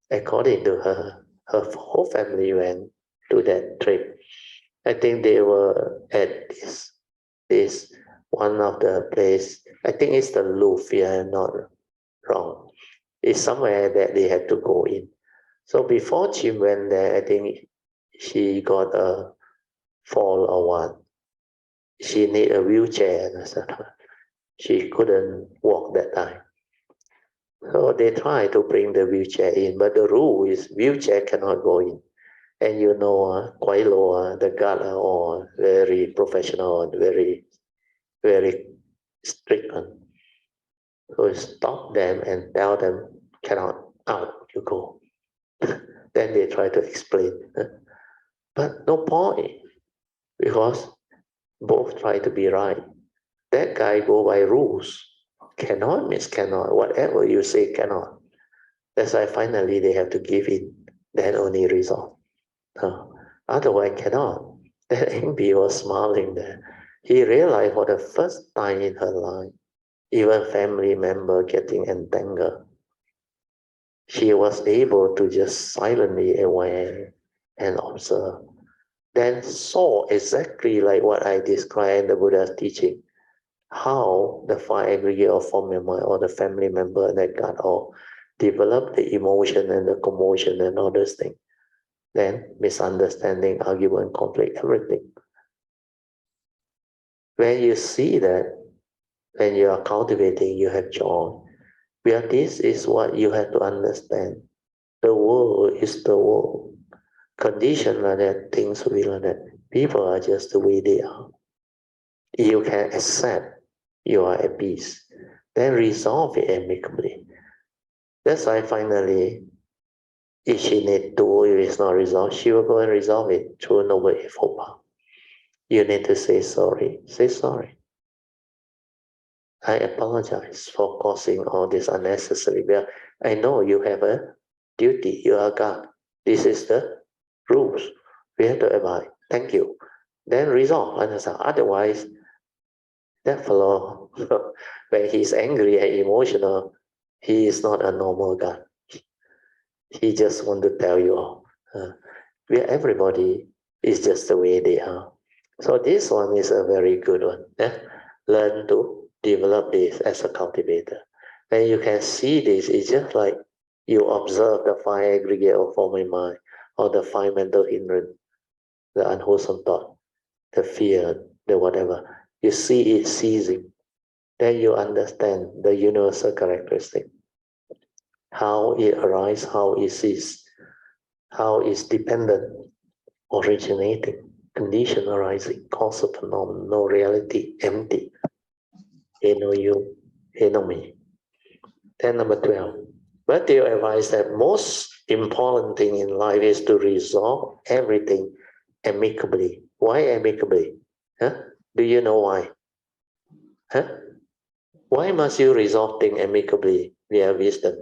According to her, her whole family went to that trip. I think they were at this one of the place. I think it's the Louvre, if I'm not wrong. It's somewhere that they had to go in. So before she went there, I think she got a fall or what. She need a wheelchair, etc. She couldn't walk that time. So they tried to bring the wheelchair in, but the rule is wheelchair cannot go in. And you know, quite low, the guard are all very professional and very strict. So stop them and tell them, cannot, out, you go. Then they try to explain. But no point, because both try to be right. That guy go by rules. Cannot means cannot. Whatever you say cannot. That's why finally they have to give in. Then only resolve. Otherwise cannot. Then Amy was smiling there. He realized for the first time in her life, even family member getting entangled, she was able to just silently aware and observe. Then saw exactly like what I described in the Buddha's teaching. how the five aggregate of form and mind, or the family member that got all develop the emotion and the commotion and all those things. Then misunderstanding, argument, conflict, everything. When you see that, when you are cultivating, you have joy. Well, this is what you have to understand. The world is the world. Condition like that, things will be like that. People are just the way they are. You can accept you are at peace. Then resolve it amicably. That's why finally, if she need to, if it's not resolved, she will go and resolve it through noble effort power. You need to say sorry. Say sorry. I apologize for causing all this unnecessary. Well, I know you have a duty. You are God. This is the rules. We have to abide. Thank you. Then resolve. Otherwise, that fellow, when he's angry and emotional, he is not a normal God. He just want to tell you all. Everybody is just the way they are. So this one is a very good one. Learn to develop this as a cultivator. And you can see this, it's just like you observe the five aggregate of forming mind, or the five mental hindrance, the unwholesome thought, the fear, the whatever. You see it ceasing. Then you understand the universal characteristic. How it arises, how it ceases, how it's dependent, originating, condition arising, cause of phenomenon, no reality, empty. He no you, he no me. Then number 12. But they advise that most important thing in life is to resolve everything amicably. Why amicably? Huh? Do you know why? Huh? Why must you resolve things amicably via wisdom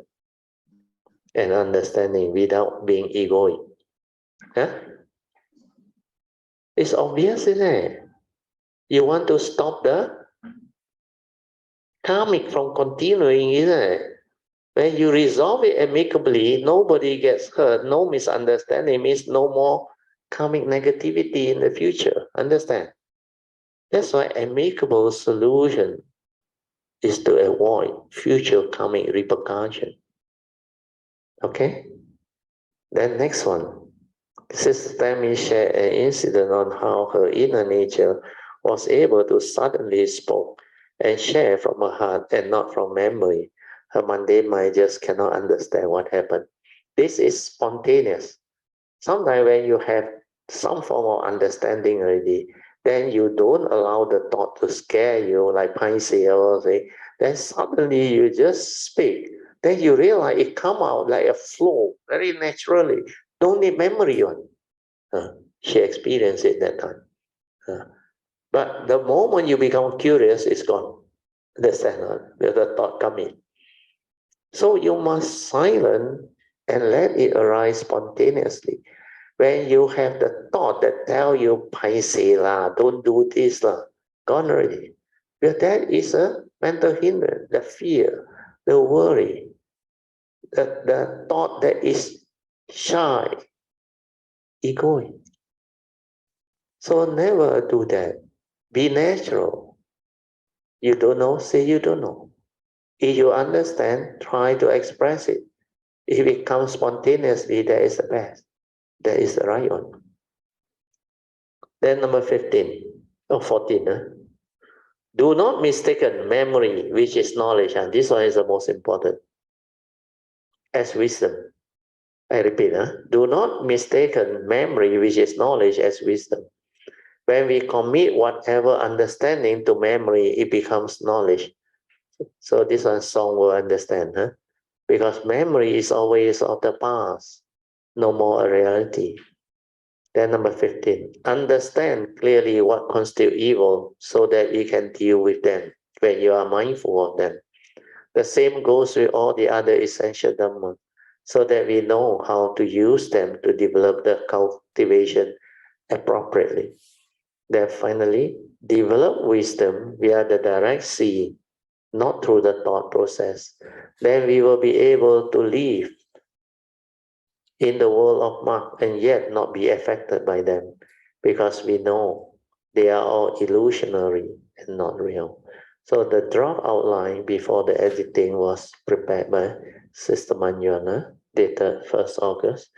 and understanding without being egoic? Huh? It's obvious, isn't it? You want to stop the karmic from continuing, isn't it? When you resolve it amicably, nobody gets hurt, no misunderstanding, means no more karmic negativity in the future. Understand? That's why amicable solution is to avoid future karmic repercussion. Okay? Then next one. Sister Tammy shared an incident on how her inner nature was able to suddenly spoke and share from her heart and not from memory. Her mundane mind just cannot understand what happened. This is spontaneous. Sometimes when you have some form of understanding already, then you don't allow the thought to scare you like Paisei or say, then suddenly you just speak. Then you realize it come out like a flow, very naturally. Don't need memory on. She experienced it that time. But the moment you become curious, it's gone. Understand? The thought come in. So you must silence and let it arise spontaneously. When you have the thought that tell you, paiseh lah, don't do this lah, gone already. Because that is a mental hindrance, the fear, the worry, the thought that is shy, egoic. So never do that. Be natural. You don't know, say you don't know. If you understand, try to express it. If it comes spontaneously, that is the best. That is the right one. Then number 15 or 14. Do not mistake memory, which is knowledge. And this one is the most important. As wisdom. I repeat, do not mistake memory, which is knowledge, as wisdom. When we commit whatever understanding to memory, it becomes knowledge. So this one song will understand, because memory is always of the past, no more a reality. Then number 15, understand clearly what constitutes evil so that you can deal with them when you are mindful of them. The same goes with all the other essential Dharma, so that we know how to use them to develop the cultivation appropriately. Then finally, develop wisdom via the direct seeing, not through the thought process. Then we will be able to live in the world of mark and yet not be affected by them, because we know they are all illusionary and not real. So the draft outline before the editing was prepared by Sister Manjana, dated 1st August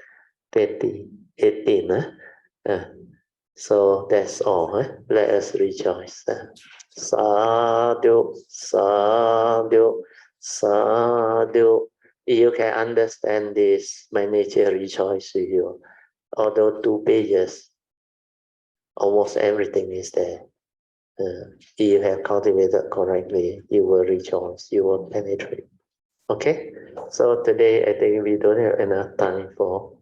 2018. So that's all. Let us rejoice. Sadhu, sadhu, sadhu. You can understand this, my nature rejoice with you. Although 2 pages, almost everything is there. If you have cultivated correctly, you will rejoice, you will penetrate. Okay? So today I think we don't have enough time for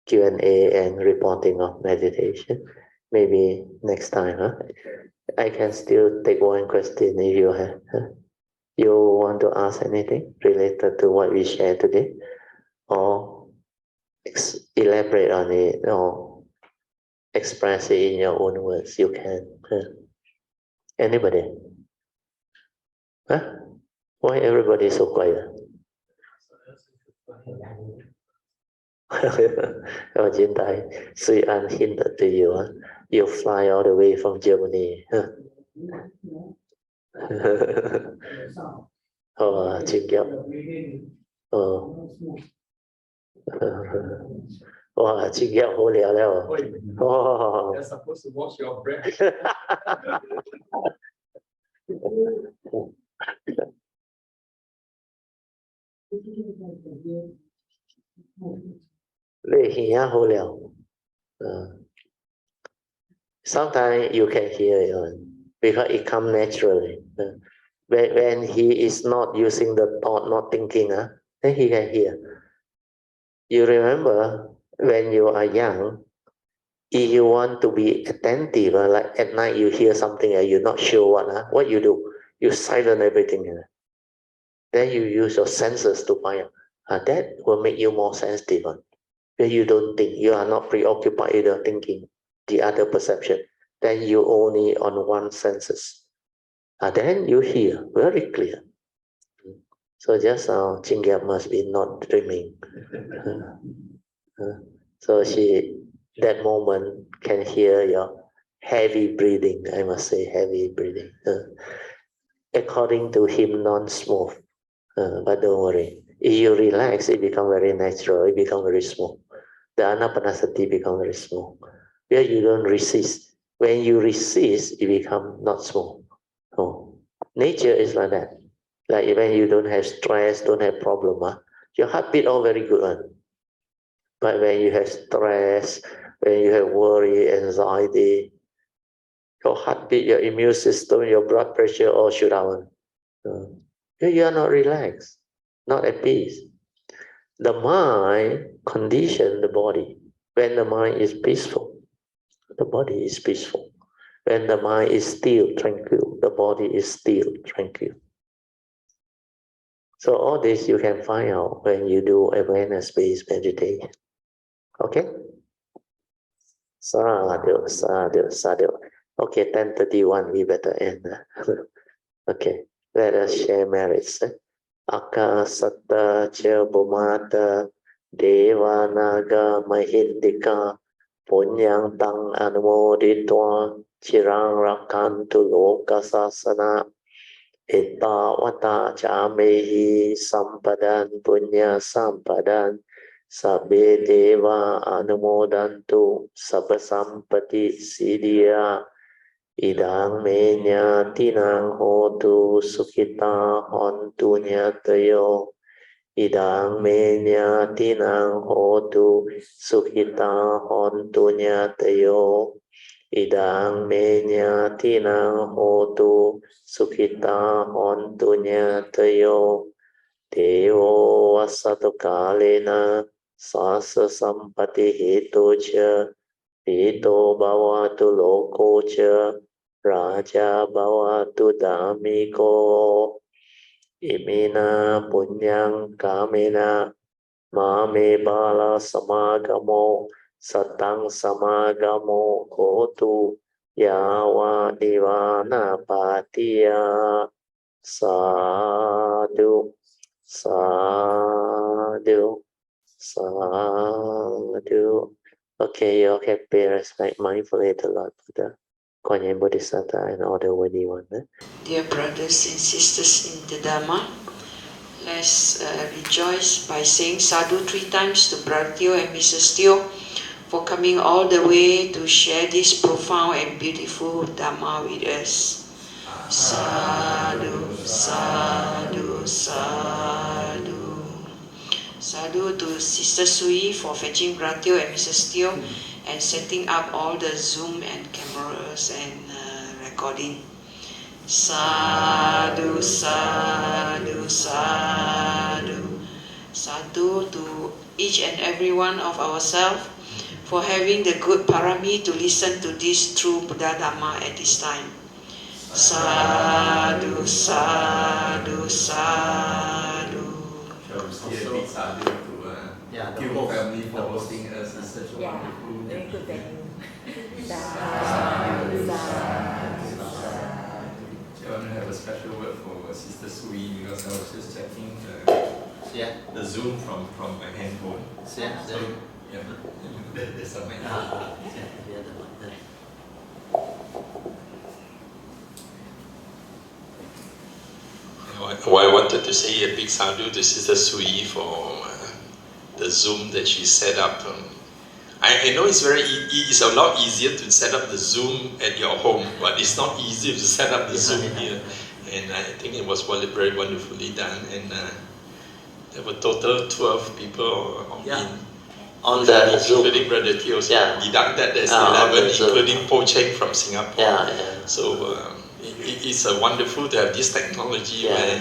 Q&A and reporting of meditation. Maybe next time, I can still take one question if you have. You want to ask anything related to what we shared today? Or elaborate on it, or express it in your own words, you can. Anybody? Huh? Why everybody so quiet? Oh, Jintai, Sui An hinted to you. You fly all the way from Germany. Oh, Jingyao. Oh. Wow, Jingyao 好了了。Oh. You're supposed to wash your breath. 你耳好了。Sometimes you can hear it because it comes naturally. When he is not using the thought, not thinking, then he can hear. You remember when you are young, if you want to be attentive, like at night you hear something and you're not sure what you do? You silence everything. Then you use your senses to find out. That will make you more sensitive. When you don't think, you are not preoccupied with your thinking, the other perception. Then you only on one senses. Then you hear very clear. So just now, Chingyap must be not dreaming. So she, that moment, can hear your heavy breathing. I must say heavy breathing. According to him, non-smooth. But don't worry. If you relax, it becomes very natural. It becomes very smooth. The anapanasati becomes very smooth. Where you don't resist. When you resist, it becomes not smooth. Oh. Nature is like that. Like when you don't have stress, don't have problem, your heartbeat all very good. But when you have stress, when you have worry, anxiety, your heartbeat, your immune system, your blood pressure all shoot out. You are not relaxed, not at peace. The mind conditions the body. When the mind is peaceful, the body is peaceful. When the mind is still, tranquil, the body is still, tranquil. So all this you can find out when you do awareness-based meditation. Okay? Sadhu, sadhu, sadhu. Okay, 10:31, we better end. Okay, let us share merits. Akasata cha bhumata devanaga mahindika punyang tang anumoditva chirang rakantu lokasasana Ittavata camehi sampadan punya sampadan sabbe deva anumodantu sabba sampati siddhya idang menya tinang hotu sukita hontu nyatayo idang menya tinang hotu sukita hontu nyatayo idang menya tinang hotu sukita hontunya tayo dewa wasatu kalena sasa sampati hetu cha hito bhavatu loko cha raja bhavatu damiko imina punyang kamena mame bala samagamo satang samagamo hotu yawa nivana patiya sadhu sadhu sadhu. Okay, you can pay respect mindfully to Lord Buddha. Guanyin Bodhisattva and all the worthy ones. Dear brothers and sisters in the Dharma, let's rejoice by saying sadhu 3 times to Brother Teo and Mrs. Teo for coming all the way to share this profound and beautiful Dharma with us. Sadhu, sadhu, sadhu. Sadhu to Sister Sui for fetching Brother Teo and Mrs. Teo and setting up all the Zoom and cameras and recording. Sadhu, sadhu, sadhu. Sadhu to each and every one of ourselves for having the good parami to listen to this true Buddha Dhamma at this time. Sadhu, sadhu, sadhu. Also, big sadhu to the whole family for hosting us in such a wonderful. Very good venue. Sadhu, sadhu, sadhu. I want to have a special word for Sister Sui because I was just checking the Zoom from my handphone. So, there's a mic. Well, I wanted to say a big sadhu to Sister Sui for the Zoom that she set up. I know it's it's a lot easier to set up the Zoom at your home, but it's not easy to set up the Zoom here. And I think it was very wonderfully done. And there were total 12 people on the Zoom. Including Brother Teo. Deduct that there's 11, including Po Cheng from Singapore. So it's wonderful to have this technology where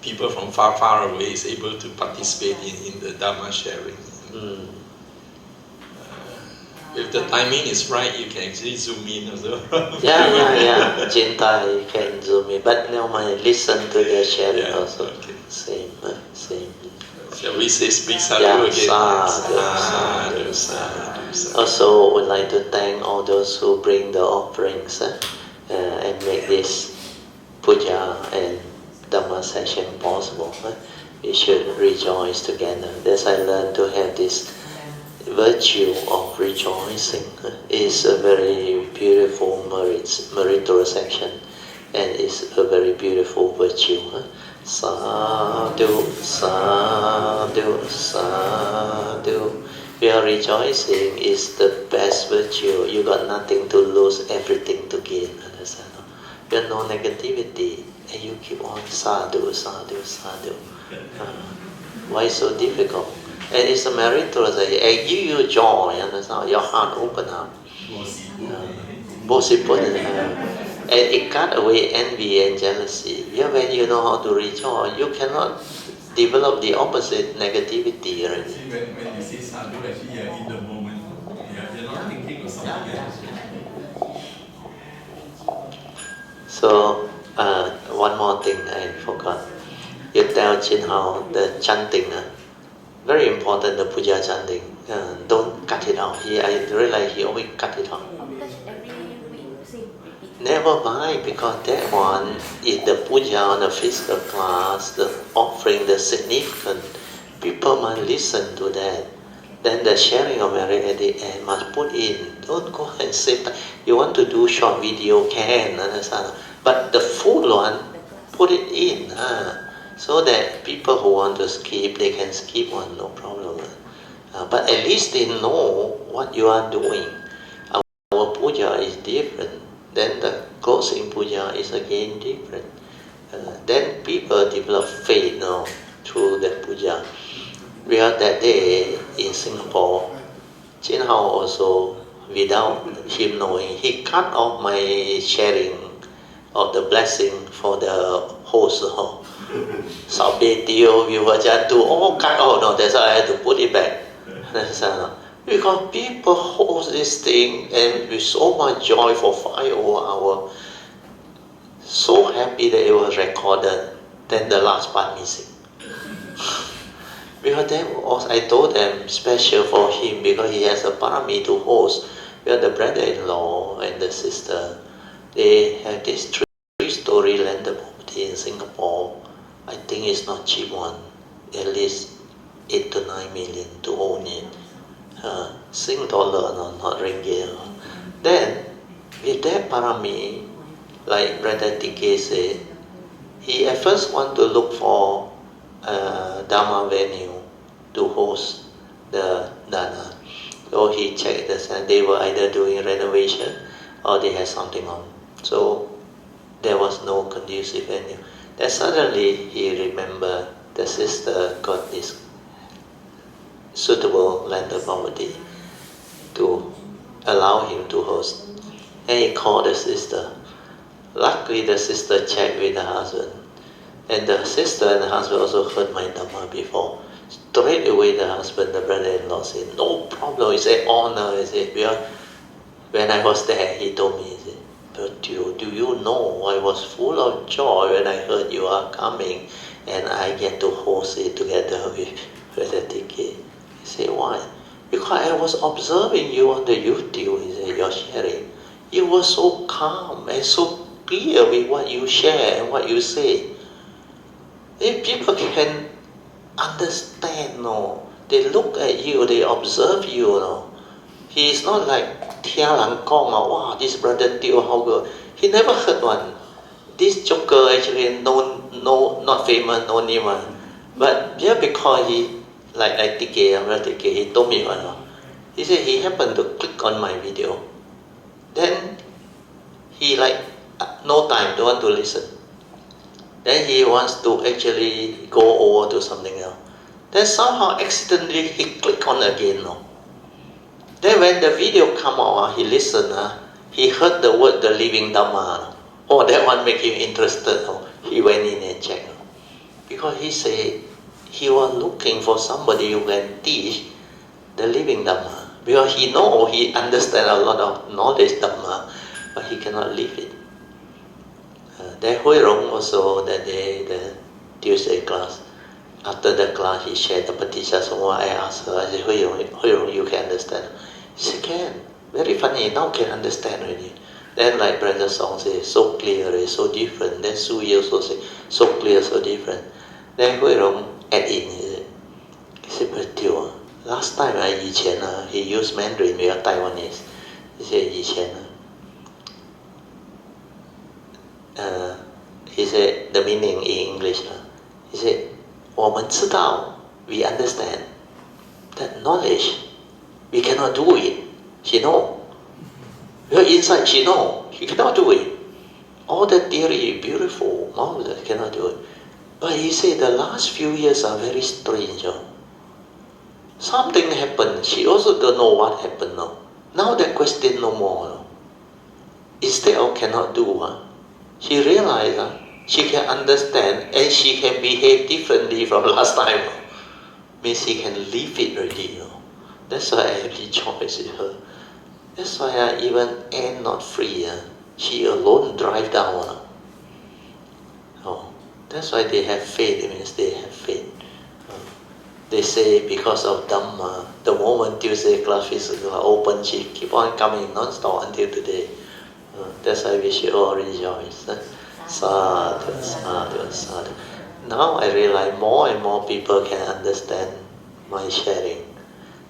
people from far away is able to participate in the Dharma sharing. If the timing is right, you can actually zoom in also. Jinta, you can zoom in, but now I listen to the sharing also. Okay. Same. Shall we say big sadhu again? Sadhu, sadhu. Also, would like to thank all those who bring the offerings and make this puja and Dhamma session possible. We should rejoice together. Thus I learned to have this virtue of rejoicing. Is a very beautiful meritorious action, and is a very beautiful virtue. Sadhu, sadhu, sadhu. We are rejoicing is the best virtue. You got nothing to lose, everything to gain. Understand? You have no negativity, and you keep on sadhu, sadhu, sadhu. Why so difficult? And it's a meritorious. It gives you joy. Understand? Your heart open up. And it cut away envy and jealousy. When you know how to rejoice, you cannot develop the opposite negativity already. When you say sadhu, actually you're in the moment. You're not thinking of something else. So, one more thing I forgot. You tell Chin Hao the chanting, very important, the puja chanting. Don't cut it out. I realize he always cut it out. Never mind, because that one is the puja on the physical class, the offering, the significant. People must listen to that. Then the sharing of merit at the end must put in. Don't go and say, you want to do short video, can, understand? But the full one, put it in. So that people who want to skip, they can skip one, no problem. But at least they know what you are doing. Our puja is different. Then the closing puja is again different. Then people develop faith now through the puja. We had that day in Singapore, Chin Hao also, without him knowing, he cut off my sharing of the blessing for the host. So big deal, we were just do all cut off. No, that's why I had to put it back. Because people host this thing and with so much joy for 5 hours, so happy that it was recorded, then the last part missing. Because then I told them special for him because he has a parami to host. The brother-in-law and the sister, they have this 3-story landed property in Singapore. I think it's not cheap one, at least 8 to 9 million to own it. Sing dollar, no, not ringgit. Then with that parami, like Brother Tike said, he at first want to look for a Dharma venue to host the Dana. So he checked this and they were either doing renovation or they had something on. So there was no conducive venue. Then suddenly he remembered the sister got this suitable landed property to allow him to host. And he called the sister. Luckily the sister checked with the husband. And the sister and the husband also heard my Dhamma before. Straight away the husband, the brother-in-law said, no problem, he said, honor, he said, when I was there, he told me, he said, but do you know, I was full of joy when I heard you are coming and I get to host it together with Brother Tike. He said, why? Because I was observing you on the YouTube, he said, you're sharing. You were so calm and so clear with what you share and what you say. If people can understand, no, they look at you, they observe you, no. He is not like Tia Lang Kong, wow, this brother Teo, how good. He never heard one. This joker actually not famous, no name one. But just because he, like TK, brother TK, he told me one. He said he happened to click on my video. Then he like, no time, don't want to listen. Then he wants to actually go over to something else. Then somehow accidentally he click on again. No? Then when the video come out, he listened, he heard the word the living Dhamma. Oh, that one make him interested. No? He went in and checked. No? Because he said he was looking for somebody who can teach the living Dhamma. Because he understand a lot of knowledge Dhamma, but he cannot live it. Then Hui Rong also that day, the Tuesday class, after the class he shared the Patisha Sangha. I asked her, I said, Hui Rong, you can understand? She said, can. Very funny, now can understand already. Then like Brother Song says, so clear, so different. Then Su Yi also say, so clear, so different. Then Hui Rong add in, he said, but Teo, last time 以前 he used Mandarin with a Taiwanese. He said, 以前 he said the meaning in English. He said, 我们知道, we understand that knowledge, we cannot do it. She know. Her inside she know. She cannot do it. All the theory beautiful, marvelous, cannot do it. But he said the last few years are very strange. Something happened. She also don't know what happened now. Now the question no more. Instead of cannot do, she realized she can understand and she can behave differently from last time. Means she can live it already. That's why I rejoice with her. That's why even Anne not free. She alone drive down. That's why they have faith. It means they have faith. They say because of Dhamma, the moment Tuesday class physical open, she keep on coming non-stop until today. That's why we should all rejoice. Sadhu, sadhu, sadhu. Now I realize more and more people can understand my sharing.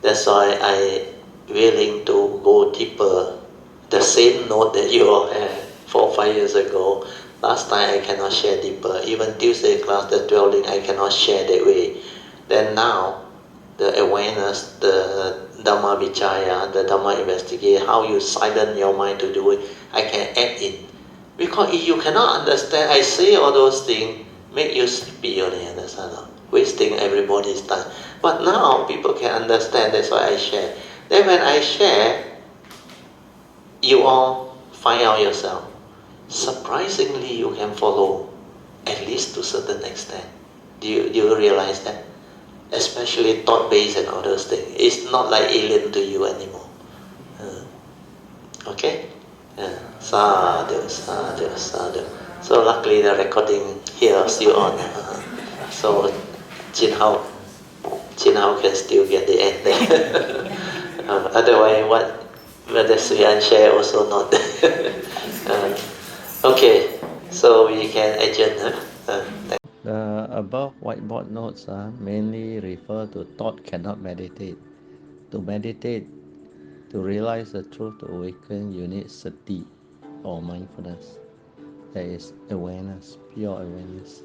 That's why I willing to go deeper. The same note that you all had 4 or 5 years ago. Last time I cannot share deeper. Even Tuesday class, the dwelling, I cannot share that way. Then now, the awareness, the Dhamma Vichaya, the Dhamma investigate, how you silence your mind to do it, I can add in. Because if you cannot understand, I say all those things, make you sleepy only, understand? Wasting everybody's time. But now people can understand, that's why I share. Then when I share, you all find out yourself. Surprisingly, you can follow, at least to a certain extent. Do you realize that? Especially thought-based and all those things. It's not like alien to you anymore. Okay? Sadhu, sadhu, sadhu. So luckily the recording here is still on. So Jin Hao can still get the end there. Otherwise, whether Suyan share also not. Okay, so we can adjourn. The above whiteboard notes mainly refer to thought cannot meditate. To meditate, to realize the truth, to awaken, you need sati. or mindfulness. There is awareness, pure awareness.